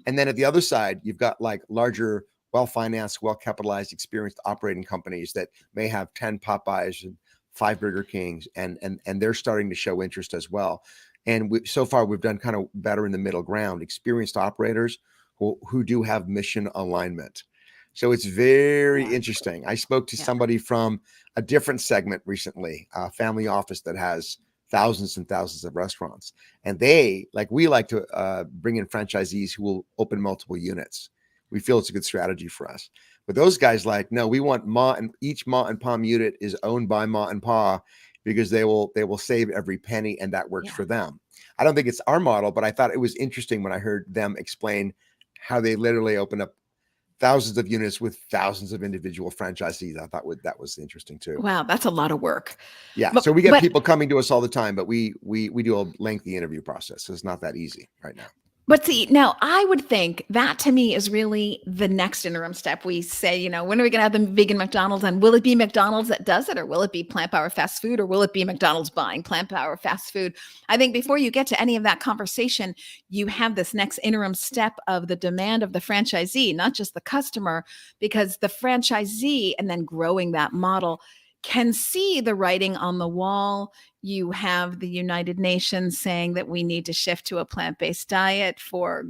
And then at the other side, you've got like larger, well-financed, well-capitalized, experienced operating companies that may have 10 Popeyes and 5 Burger Kings, and they're starting to show interest as well. And so far, we've done kind of better in the middle ground, experienced operators who do have mission alignment. So it's very Yeah. interesting. I spoke to Yeah. somebody from a different segment recently, a family office that has thousands and thousands of restaurants. And we like to bring in franchisees who will open multiple units. We feel it's a good strategy for us. But those guys no, we want each Ma and Pa unit is owned by Ma and Pa, because they will save every penny, and that works Yeah. for them. I don't think it's our model, but I thought it was interesting when I heard them explain how they literally open up thousands of units with thousands of individual franchisees. I thought that was interesting too. Wow, that's a lot of work. Yeah. But So we get but people coming to us all the time, but we do a lengthy interview process. So it's not that easy right now. But see, now I would think that to me is really the next interim step. We say, when are we going to have the vegan McDonald's? And will it be McDonald's that does it? Or will it be plant power fast food? Or will it be McDonald's buying plant power fast food? I think before you get to any of that conversation, you have this next interim step of the demand of the franchisee, not just the customer, because the franchisee, and then growing that model, can see the writing on the wall. You have the United Nations saying that we need to shift to a plant-based diet for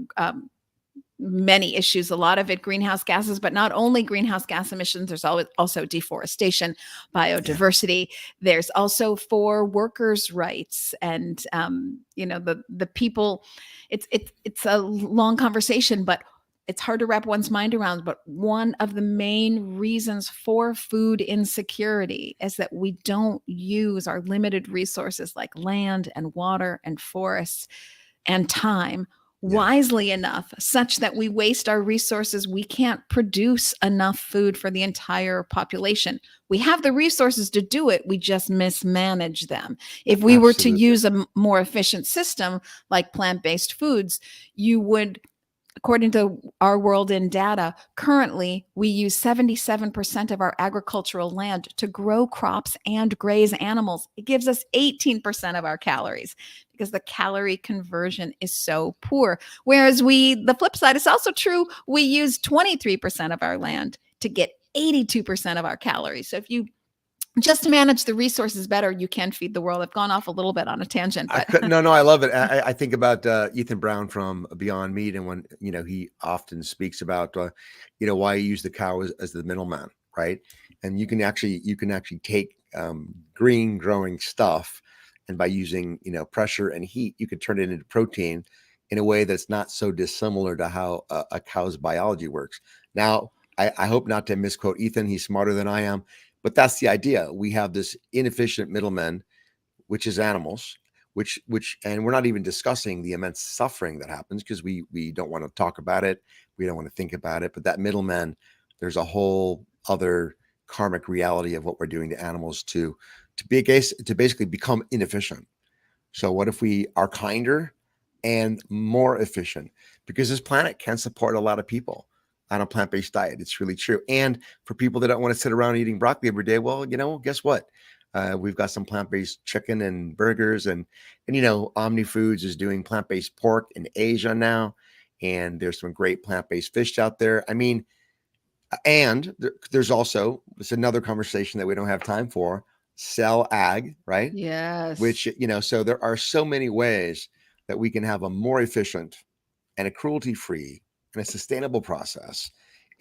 many issues, a lot of it greenhouse gases, but not only greenhouse gas emissions. There's also deforestation, biodiversity. Yeah. There's also for workers' rights, and the people. It's a long conversation, but it's hard to wrap one's mind around. But one of the main reasons for food insecurity is that we don't use our limited resources like land and water and forests and time wisely enough, such that we waste our resources. We can't produce enough food for the entire population. We have the resources to do it. We just mismanage them. If we were to use a more efficient system like plant-based foods, you would, according to our World in data, currently we use 77% of our agricultural land to grow crops and graze animals. It gives us 18% of our calories because the calorie conversion is so poor. Whereas the flip side is also true. We use 23% of our land to get 82% of our calories. So if you just manage the resources better, you can feed the world. I've gone off a little bit on a tangent, but No, I love it. I think about Ethan Brown from Beyond Meat, and when he often speaks about why he used the cow as the middleman, right? And you can actually take green growing stuff, and by using pressure and heat, you could turn it into protein in a way that's not so dissimilar to how a cow's biology works. Now, I hope not to misquote Ethan. He's smarter than I am. But that's the idea. We have this inefficient middleman, which is animals, and we're not even discussing the immense suffering that happens because we don't want to talk about it. We don't want to think about it. But that middleman, there's a whole other karmic reality of what we're doing to animals to basically become inefficient. So what if we are kinder and more efficient? Because this planet can support a lot of people on a plant-based diet. It's really true. And for people that don't want to sit around eating broccoli every day, well, guess what? We've got some plant-based chicken and burgers, and Omni Foods is doing plant-based pork in Asia now, and there's some great plant-based fish out there. I mean, and there's also, it's another conversation that we don't have time for, cell ag, right? yes, Which so there are so many ways that we can have a more efficient and a cruelty-free and a sustainable process,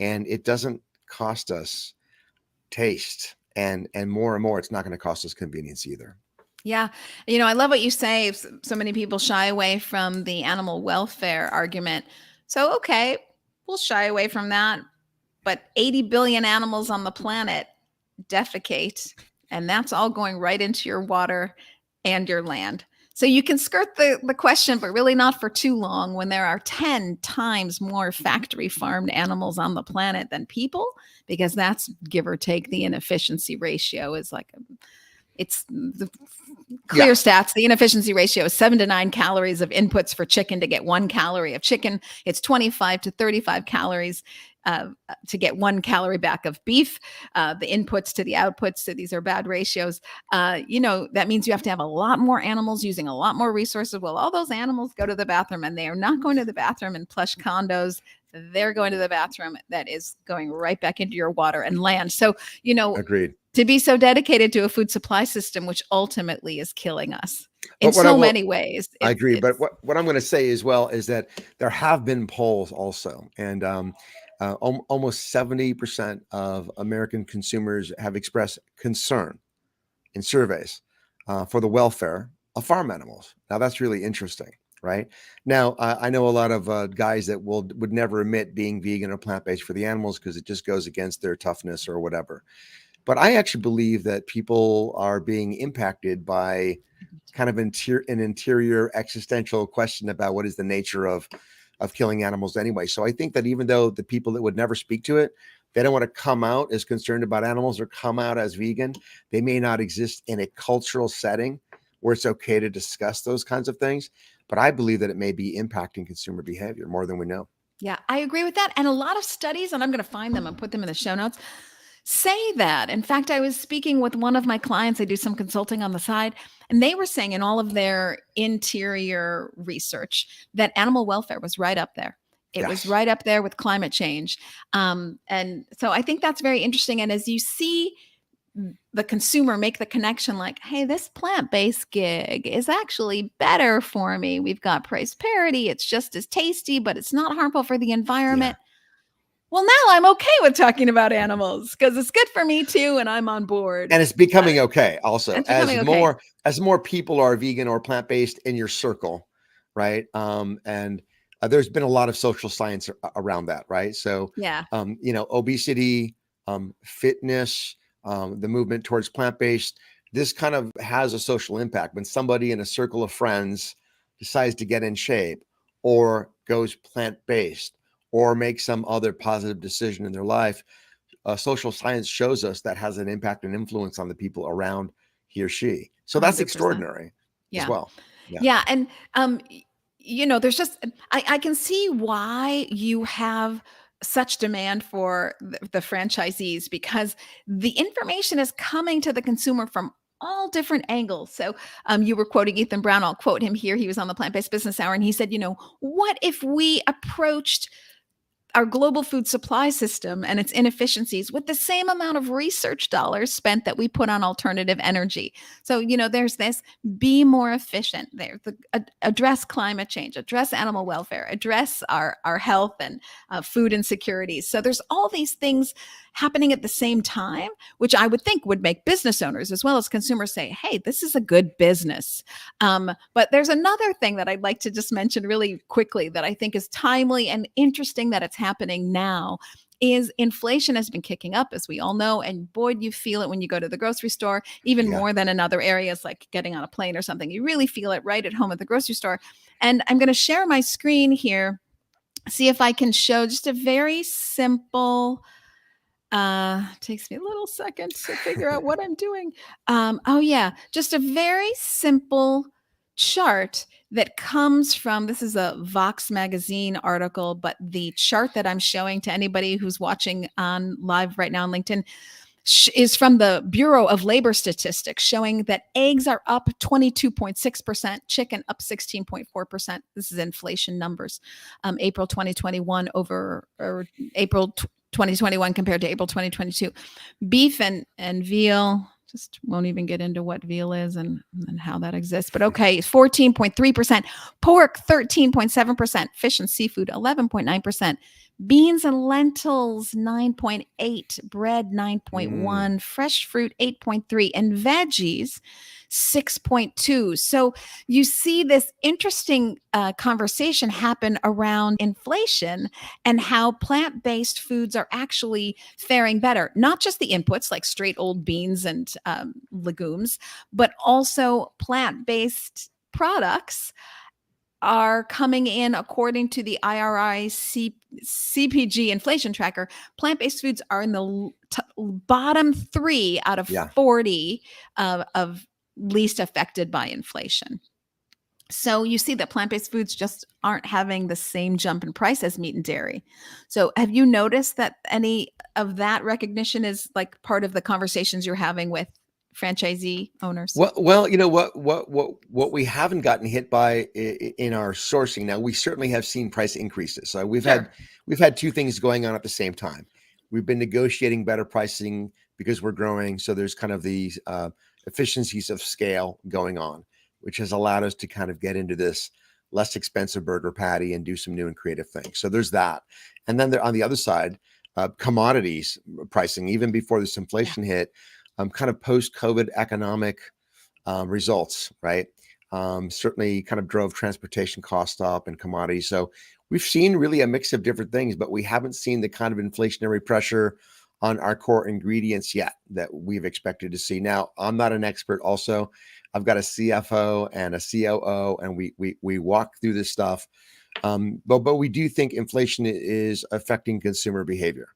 and it doesn't cost us taste. and more, it's not going to cost us convenience either. Yeah. I love what you say. So many people shy away from the animal welfare argument. So, okay, we'll shy away from that. But 80 billion animals on the planet defecate, and that's all going right into your water and your land. So you can skirt the question, but really not for too long when there are 10 times more factory farmed animals on the planet than people, because that's give or take the inefficiency ratio is like it's the clear stats. The inefficiency ratio is 7 to 9 calories of inputs for chicken to get 1 calorie of chicken. It's 25 to 35 calories to get 1 calorie back of beef. The inputs to the outputs. So these are bad ratios. That means you have to have a lot more animals using a lot more resources. Well, all those animals go to the bathroom, and they are not going to the bathroom in plush condos. They're going to the bathroom that is going right back into your water and land. So, Agreed. To be so dedicated to a food supply system, which ultimately is killing us in so many ways. I agree. But what I'm going to say as well is that there have been polls also, and almost 70% of American consumers have expressed concern in surveys for the welfare of farm animals. Now, that's really interesting, right? Now, I know a lot of guys that would never admit being vegan or plant-based for the animals because it just goes against their toughness or whatever. But I actually believe that people are being impacted by kind of an interior existential question about what is the nature of killing animals anyway. So I think that even though the people that would never speak to it, they don't want to come out as concerned about animals or come out as vegan, they may not exist in a cultural setting where it's okay to discuss those kinds of things. But I believe that it may be impacting consumer behavior more than we know. Yeah, I agree with that. And a lot of studies, and I'm going to find them and put them in the show notes, say that. In fact, I was speaking with one of my clients. I do some consulting on the side, and they were saying in all of their interior research that animal welfare was right up there. It was right up there with climate change. And so I think that's very interesting. And as you see the consumer make the connection like, hey, this plant-based gig is actually better for me. We've got price parity. It's just as tasty, but it's not harmful for the environment. Yeah. Well, now I'm okay with talking about animals because it's good for me too, and I'm on board. And it's becoming okay also. As more people are vegan or plant-based in your circle, right? And there's been a lot of social science around that, right? So, obesity, fitness, the movement towards plant-based, this kind of has a social impact. When somebody in a circle of friends decides to get in shape or goes plant-based, or make some other positive decision in their life, social science shows us that has an impact and influence on the people around he or she. So that's 100%. Extraordinary as well. Yeah. And, there's just, I can see why you have such demand for the franchisees, because the information is coming to the consumer from all different angles. So you were quoting Ethan Brown. I'll quote him here. He was on the Plant-Based Business Hour, and he said, what if we approached our global food supply system and its inefficiencies with the same amount of research dollars spent that we put on alternative energy? So, there's this, be more efficient there, address climate change, address animal welfare, address our health and food insecurities. So there's all these things happening at the same time, which I would think would make business owners as well as consumers say, hey, this is a good business. But there's another thing that I'd like to just mention really quickly that I think is timely and interesting that it's happening now is inflation has been kicking up, as we all know. And boy, you feel it when you go to the grocery store, even more than in other areas like getting on a plane or something. You really feel it right at home at the grocery store. And I'm going to share my screen here, see if I can show just a very simple takes me a little second to figure out what I'm doing. Just a very simple chart that comes from, this is a Vox magazine article, but the chart that I'm showing to anybody who's watching on live right now on LinkedIn is from the Bureau of Labor Statistics, showing that eggs are up 22.6%, chicken up 16.4%. This is inflation numbers, April 2021 over April 2021 compared to April 2022. Beef and veal, just won't even get into what veal is and how that exists. But okay, 14.3%. Pork, 13.7%. Fish and seafood, 11.9%. Beans and lentils 9.8, bread Mm, 9.1, fresh fruit 8.3, and veggies 6.2. So you see this interesting conversation happen around inflation and how plant-based foods are actually faring better. Not just the inputs like straight old beans and legumes, but also plant-based products are coming in according to the IRI CPG inflation tracker. Plant-based foods are in the bottom 3 out of yeah. 40 of least affected by inflation. So you see that plant-based foods just aren't having the same jump in price as meat and dairy. So have you noticed that any of that recognition is like part of the conversations you're having with franchisee owners? Well, what we haven't gotten hit by in our sourcing now, we certainly have seen price increases. So Sure. we've had two things going on at the same time. We've been negotiating better pricing because we're growing. So there's kind of these efficiencies of scale going on, which has allowed us to kind of get into this less expensive burger patty and do some new and creative things. So there's that. And then there, on the other side, commodities pricing, even before this Yeah. inflation hit, kind of post-COVID economic results, right? Certainly kind of drove transportation costs up and commodities. So we've seen really a mix of different things, but we haven't seen the kind of inflationary pressure on our core ingredients yet that we've expected to see. Now, I'm not an expert also. I've got a CFO and a COO, and we walk through this stuff. But we do think inflation is affecting consumer behavior,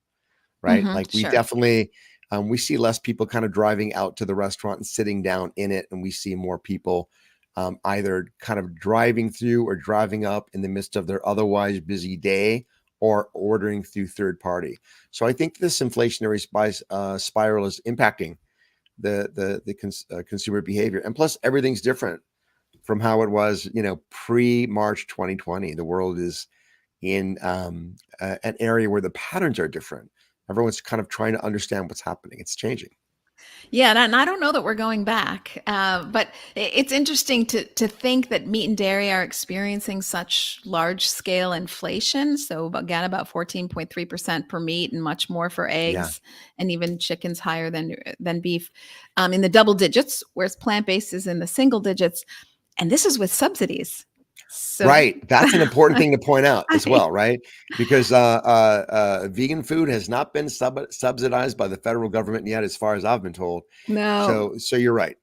right? Mm-hmm. Like we Sure. definitely we see less people kind of driving out to the restaurant and sitting down in it, and we see more people either kind of driving through or driving up in the midst of their otherwise busy day or ordering through third party. So I think this inflationary spiral is impacting the consumer behavior, and plus everything's different from how it was, pre March 2020. The world is in an area where the patterns are different. Everyone's kind of trying to understand what's happening. It's changing. Yeah, and I don't know that we're going back, but it's interesting to think that meat and dairy are experiencing such large scale inflation. So again, about 14.3% per meat, and much more for Yeah. eggs, and even chickens higher than beef, in the double digits, whereas plant based is in the single digits, and this is with subsidies. So. Right. That's an important thing to point out as I well, right? Because vegan food has not been subsidized by the federal government yet, as far as I've been told. No. So you're right.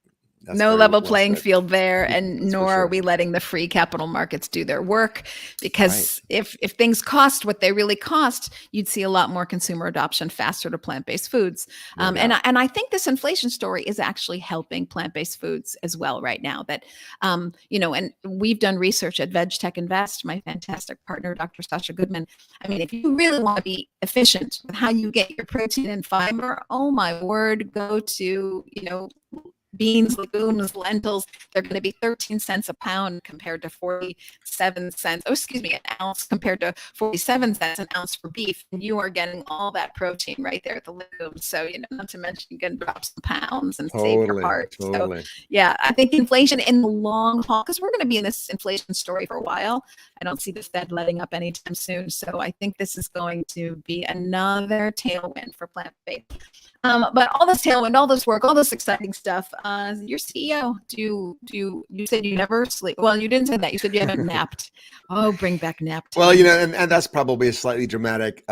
That's No very level well playing said. field there, and That's for nor are sure. we letting the free capital markets do their work, Right. because if things cost what they really cost, you'd see a lot more consumer adoption faster to plant-based foods. No And doubt. I think this inflation story is actually helping plant-based foods as well right now. That and we've done research at VegTech Invest, my fantastic partner, Dr. Sasha Goodman. I mean, if you really want to be efficient with how you get your protein and fiber, oh my word, go to beans, legumes, lentils. They're going to be 13 cents a pound compared to 47 cents. Oh, excuse me, an ounce compared to 47 cents an ounce for beef. And you are getting all that protein right there at the legumes. So, not to mention you can drop some pounds and save your Totally. heart. So, Totally. yeah, I think inflation in the long haul, because we're going to be in this inflation story for a while. I don't see the Fed letting up anytime soon. So I think this is going to be another tailwind for plant-based. But all this tailwind, all this work, all this exciting stuff. Your CEO, you said you never sleep? Well, you didn't say that. You said you haven't napped. Oh, bring back nap Well, time. and that's probably a slightly dramatic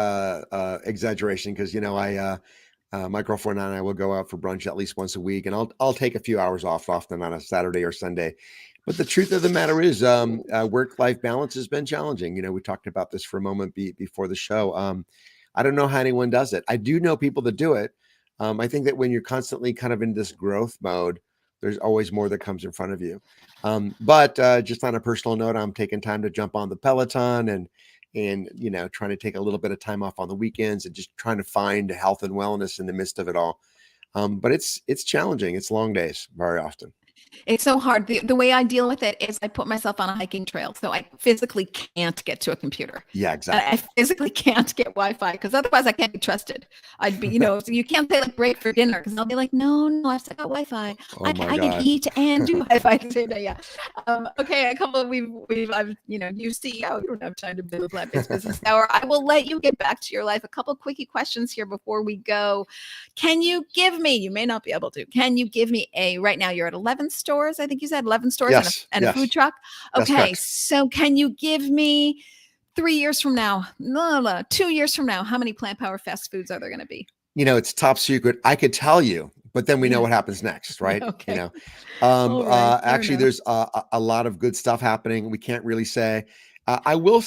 exaggeration because my girlfriend and I will go out for brunch at least once a week, and I'll take a few hours off often on a Saturday or Sunday. But the truth of the matter is, work-life balance has been challenging. We talked about this for a moment before the show. I don't know how anyone does it. I do know people that do it. I think that when you're constantly kind of in this growth mode, there's always more that comes in front of you. But just on a personal note, I'm taking time to jump on the Peloton and trying to take a little bit of time off on the weekends and just trying to find health and wellness in the midst of it all. But it's challenging. It's long days very often. It's so hard. The way I deal with it is I put myself on a hiking trail. So I physically can't get to a computer. Yeah, I exactly. physically can't get Wi-Fi because otherwise I can't be trusted. I'd be, so you can't say like break for dinner because I'll be like, no, I've still got Wi-Fi. Oh my I can God. eat and do Wi-Fi at the same day. Yeah. Okay. A couple of I've, you CEO, you don't have time to build a plant-based business hour. I will let you get back to your life. A couple of quickie questions here before we go. Can you give me, you may not be able to, can you give me right now you're at 11 stores, I think you said 11 stores Yes, and a food yes, truck. that's Okay, correct. so can you give me 3 years from now, no, 2 years from now, how many plant power fast foods are there going to be? It's top secret. I could tell you, but then we know Yeah. what happens next, right? Okay. All right. Fair Actually, enough. there's a lot of good stuff happening. We can't really say. I will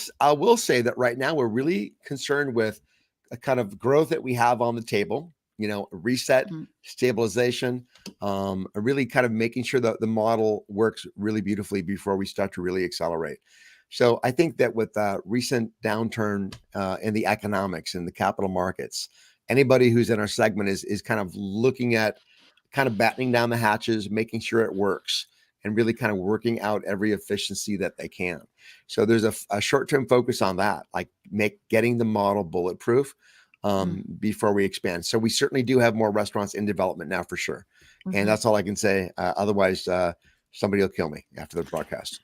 say that right now we're really concerned with a kind of growth that we have on the table. A reset, Mhm. stabilization, really kind of making sure that the model works really beautifully before we start to really accelerate. So I think that with recent downturn in the economics and the capital markets, anybody who's in our segment is kind of looking at kind of battening down the hatches, making sure it works, and really kind of working out every efficiency that they can. So there's a short-term focus on that, like getting the model bulletproof before we expand. So we certainly do have more restaurants in development now for sure. And Mhm. that's all I can say. Otherwise, somebody will kill me after the broadcast.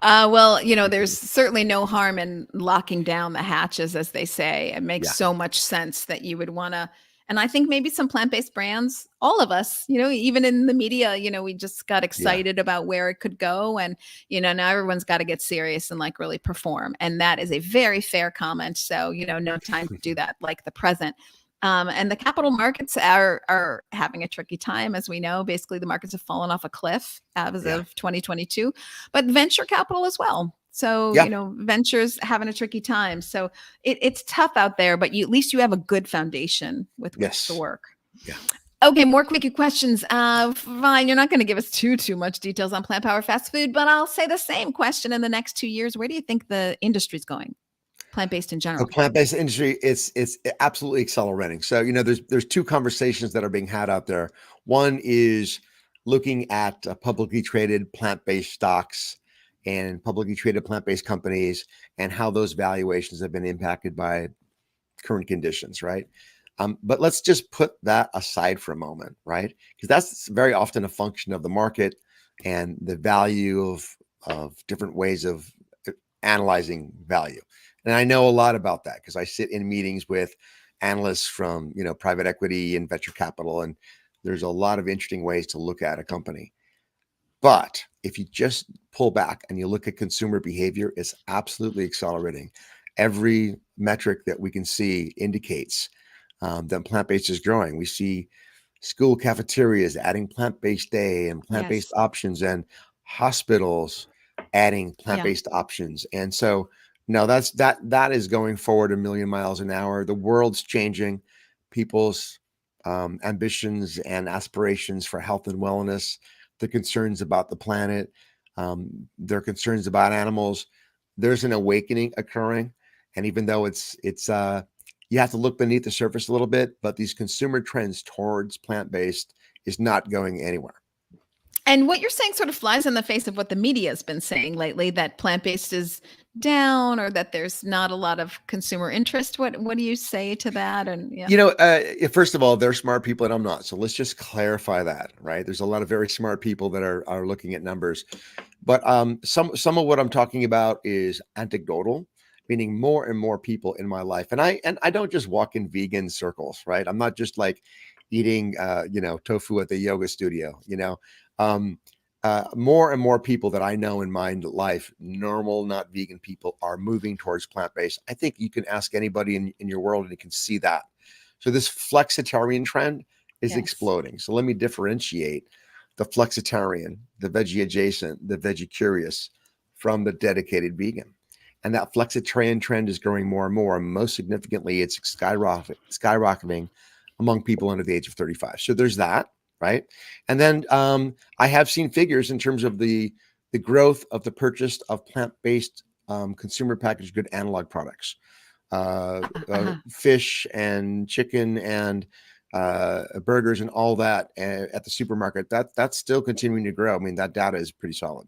Yeah. Well, there's certainly no harm in locking down the hatches, as they say. It makes Yeah. so much sense that you would want to. And I think maybe some plant based brands, all of us, even in the media, we just got Yeah. excited about where it could go. And, now everyone's got to get serious and like really perform. And that is a very fair comment. So, no time to do that like the present. And the capital markets are having a tricky time, as we know. Basically, the markets have fallen off a cliff as Yeah. of 2022, but venture capital as well. So, Yeah. ventures having a tricky time. So it's tough out there, but at least you have a good foundation with which to Yes. work. Yeah. Okay, more quickie questions. Fine, you're not going to give us too much details on plant power fast food, but I'll say the same question in the next 2 years. Where do you think the industry's going? Plant-based in The general. plant-based industry, it's absolutely accelerating. So, there's two conversations that are being had out there. One is looking at publicly traded plant-based stocks and publicly traded plant-based companies and how those valuations have been impacted by current conditions, right? But let's just put that aside for a moment, right? Because that's very often a function of the market and the value of different ways of analyzing value. And I know a lot about that because I sit in meetings with analysts from, private equity and venture capital, and there's a lot of interesting ways to look at a company. But if you just pull back and you look at consumer behavior, it's absolutely accelerating. Every metric that we can see indicates that plant-based is growing. We see school cafeterias adding plant-based day and plant-based Yes. options, and hospitals adding Yeah. plant-based options. And so, no, that is going forward a million miles an hour. The world's changing. People's ambitions and aspirations for health and wellness, the concerns about the planet, their concerns about animals. There's an awakening occurring, and even though it's you have to look beneath the surface a little bit, but these consumer trends towards plant-based is not going anywhere. And what you're saying sort of flies in the face of what the media has been saying lately, that plant-based is down or that there's not a lot of consumer interest. What do you say to that? And yeah. First of all, they're smart people and I'm not. So let's just clarify that, right? There's a lot of very smart people that are looking at numbers. But some of what I'm talking about is anecdotal, meaning more and more people in my life. And I don't just walk in vegan circles, right? I'm not just like eating tofu at the yoga studio, more and more people that I know in my life, normal, not vegan people, are moving towards plant-based. I think you can ask anybody in your world and you can see that. So this flexitarian trend is Yes. exploding. So let me differentiate the flexitarian, the veggie adjacent, the veggie curious from the dedicated vegan. And that flexitarian trend is growing more and more. And most significantly, it's skyrocketing among people under the age of 35. So there's that, right? And then I have seen figures in terms of the growth of the purchase of plant-based consumer packaged good analog products, Uh-huh. fish and chicken and burgers and all that at the supermarket, that's still continuing to grow. I mean, that data is pretty solid.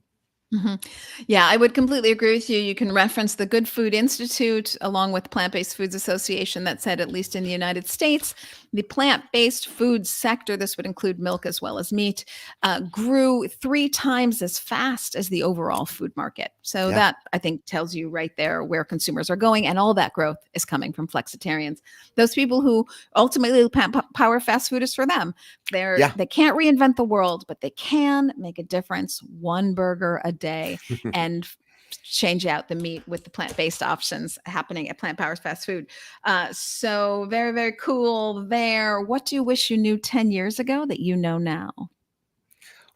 Mhm. Yeah, I would completely agree with you. You can reference the Good Food Institute along with Plant-Based Foods Association that said, at least in the United States, the plant-based food sector, this would include milk as well as meat, grew 3 times as fast as the overall food market. So Yeah. that, I think, tells you right there where consumers are going, and all that growth is coming from flexitarians. Those people who ultimately power fast food is for them. Yeah. They can't reinvent the world, but they can make a difference, one burger a day, and change out the meat with the plant-based options happening at Plant Powered Fast Food. So very, very cool there. What do you wish you knew 10 years ago that you know now?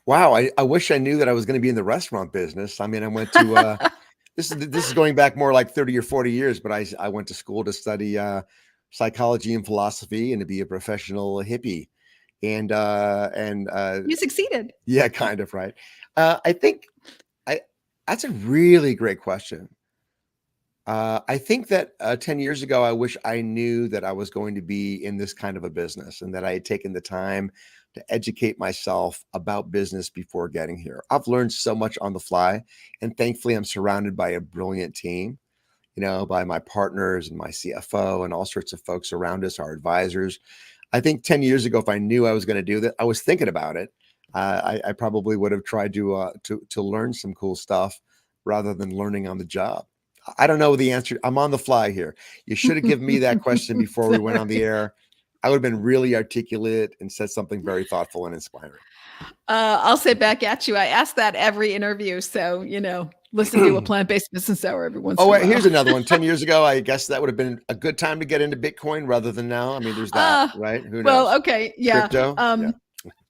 Wow. I wish I knew that I was going to be in the restaurant business. I mean, I went to, this is going back more like 30 or 40 years, but I went to school to study psychology and philosophy and to be a professional hippie. And You succeeded. yeah, kind of, right. I think I that's a really great question. I think that 10 years ago, I wish I knew that I was going to be in this kind of a business and that I had taken the time to educate myself about business before getting here. I've learned so much on the fly, and thankfully, I'm surrounded by a brilliant team, by my partners and my CFO and all sorts of folks around us, our advisors. I think 10 years ago, if I knew I was going to do that, I was thinking about it. I probably would have tried to learn some cool stuff rather than learning on the job. I don't know the answer. I'm on the fly here. You should have given me that question before we went on the air. I would have been really articulate and said something very thoughtful and inspiring. I'll say back at you. I ask that every interview. So, listen to a plant-based business hour every once Oh, in a wait, while. here's another one. 10 years ago, I guess that would have been a good time to get into Bitcoin rather than now. I mean, there's that, right? Who knows? Okay. Yeah. Crypto. Yeah.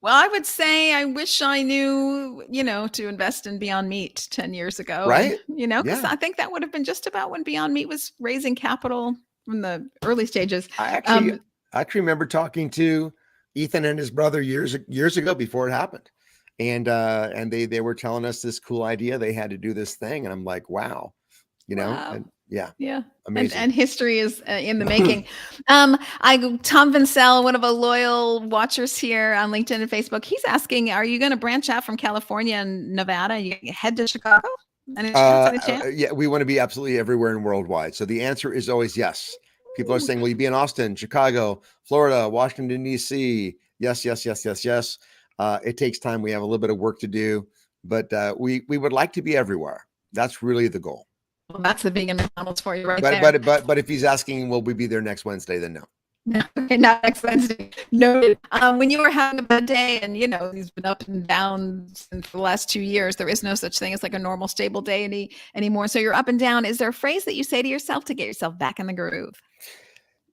Well, I would say I wish I knew, to invest in Beyond Meat 10 years ago. And, Right? because Yeah. I think that would have been just about when Beyond Meat was raising capital in the early stages. I actually remember talking to Ethan and his brother years ago before it happened. And they were telling us this cool idea they had to do this thing. And I'm like, wow, Wow. and yeah, Yeah. amazing. And history is in the making. Tom Vincel, one of our loyal watchers here on LinkedIn and Facebook, he's asking, are you going to branch out from California and Nevada? You head to Chicago? Any chance? Any chance? Yeah, we want to be absolutely everywhere and worldwide. So the answer is always yes. People are saying, will you be in Austin, Chicago, Florida, Washington, D.C.? Yes, yes, yes, yes, yes. It takes time. We have a little bit of work to do, but we would like to be everywhere. That's really the goal. Well, that's the vegan McDonald's for you right But there. but if he's asking, will we be there next Wednesday? Then no. No, okay, not next Wednesday. Noted. When you were having a bad day, and he's been up and down since the last 2 years, there is no such thing as like a normal stable day anymore. So you're up and down. Is there a phrase that you say to yourself to get yourself back in the groove?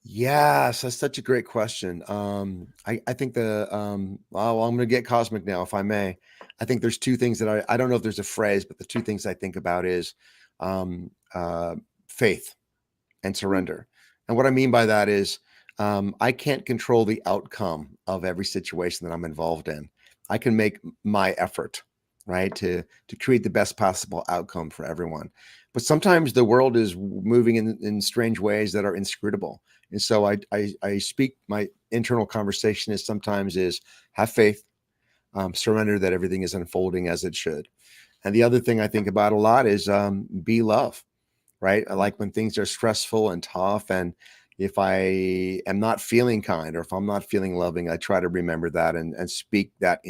Yes, that's such a great question. I think well, I'm going to get cosmic now, if I may. I think there's two things that I don't know if there's a phrase, but the two things I think about is faith and surrender. And what I mean by that is I can't control the outcome of every situation that I'm involved in. I can make my effort, right, to create the best possible outcome for everyone. But sometimes the world is moving in strange ways that are inscrutable. And so I speak, my internal conversation is sometimes is have faith, surrender that everything is unfolding as it should. And the other thing I think about a lot is be love, right? I like when things are stressful and tough. And if I am not feeling kind or if I'm not feeling loving, I try to remember that and speak that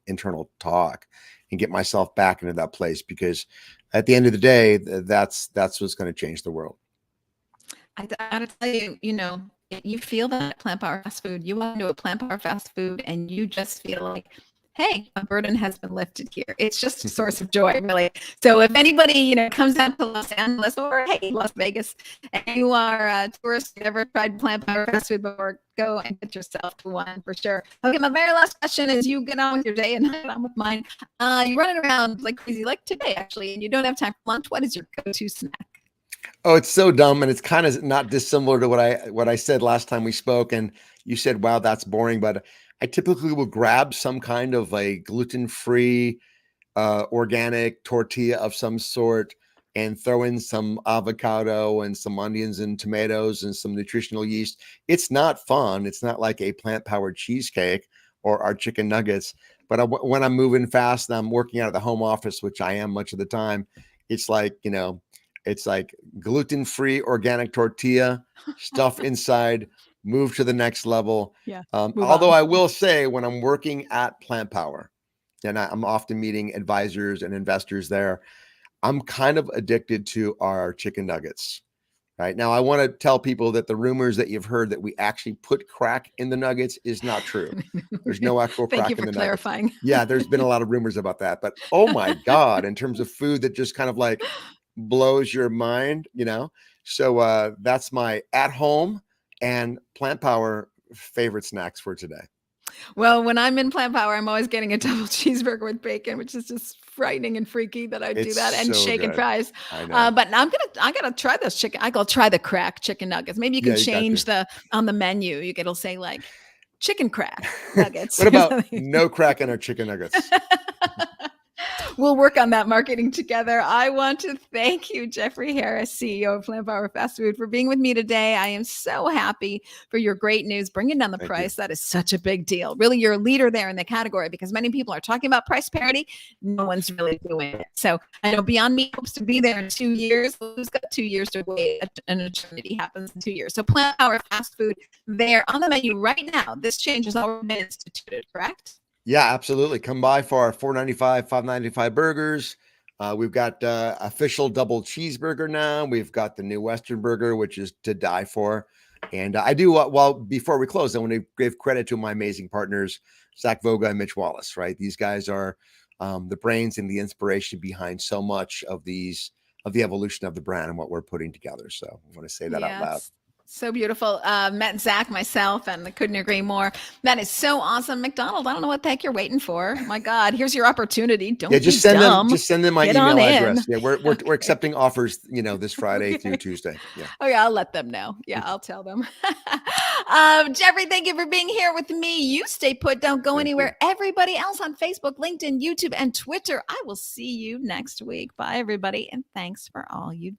internal talk and get myself back into that place, because at the end of the day, that's what's going to change the world. I gotta tell you, you feel that at Plant Power Fast Food. You walk into a Plant Power Fast Food and you just feel like, hey, a burden has been lifted here. It's just a source of joy, really. So if anybody, comes down to Los Angeles or, hey, Las Vegas, and you are a tourist, you've never tried Plant Power Fast Food before, go and get yourself to one for sure. Okay, my very last question is, you get on with your day and I get on with mine. You're running around like crazy, like today, actually, and you don't have time for lunch. What is your go-to snack? Oh, it's so dumb, and it's kind of not dissimilar to what I said last time we spoke. And you said, "Wow, that's boring." But I typically will grab some kind of a gluten-free, organic tortilla of some sort, and throw in some avocado and some onions and tomatoes and some nutritional yeast. It's not fun. It's not like a plant-powered cheesecake or our chicken nuggets. But when I'm moving fast and I'm working out of the home office, which I am much of the time, it's like, it's like gluten-free organic tortilla, stuff inside, move to the next level. Yeah. Move Although on. I will say, when I'm working at Plant Power, and I'm often meeting advisors and investors there, I'm kind of addicted to our chicken nuggets. Right now, I want to tell people that the rumors that you've heard that we actually put crack in the nuggets is not true. There's no actual Thank you crack in for the nuggets. clarifying. Yeah, there's been a lot of rumors about that, but oh my God, in terms of food that just kind of like blows your mind, So that's my at home and Plant Power favorite snacks for today. Well, when I'm in Plant Power, I'm always getting a double cheeseburger with bacon, which is just frightening and freaky that I do It's that, and so shake and good. fries. I know. But I gotta try those chicken. I go try the crack chicken nuggets. Maybe you can Yeah, you got change to. on the menu. It'll say like chicken crack nuggets. What or about something. no crack in our chicken nuggets? We'll work on that marketing together. I want to thank you, Jeffrey Harris, CEO of Plant Power Fast Food, for being with me today. I am so happy for your great news, bringing down the Thank price. That is such a big deal. Really, you're a leader there in the category because many people are talking about price parity. No one's really doing it. So I know Beyond Meat hopes to be there in 2 years. Who's got 2 years to wait? An eternity happens in 2 years. So Plant Power Fast Food, they're on the menu right now. This change has already been instituted, correct? Yeah, absolutely. Come by for our $4.95, $5.95 burgers. We've got official double cheeseburger now. We've got the new Western burger, which is to die for. And I do, before we close, I want to give credit to my amazing partners, Zach Voga and Mitch Wallace, right? These guys are the brains and the inspiration behind so much of the evolution of the brand and what we're putting together. So I want to say that out loud. It's so beautiful. Met Zach, myself, and I couldn't agree more. That is so awesome. McDonald, I don't know what the heck you're waiting for. My God, here's your opportunity. Don't Yeah, be dumb. just send them my Get on email in. address. Yeah, we're accepting offers, this Friday through Tuesday. Yeah. Oh yeah, I'll let them know. Yeah, I'll tell them. Jeffrey, thank you for being here with me. You stay put. Don't go anywhere. Everybody else on Facebook, LinkedIn, YouTube, and Twitter. I will see you next week. Bye, everybody, and thanks for all you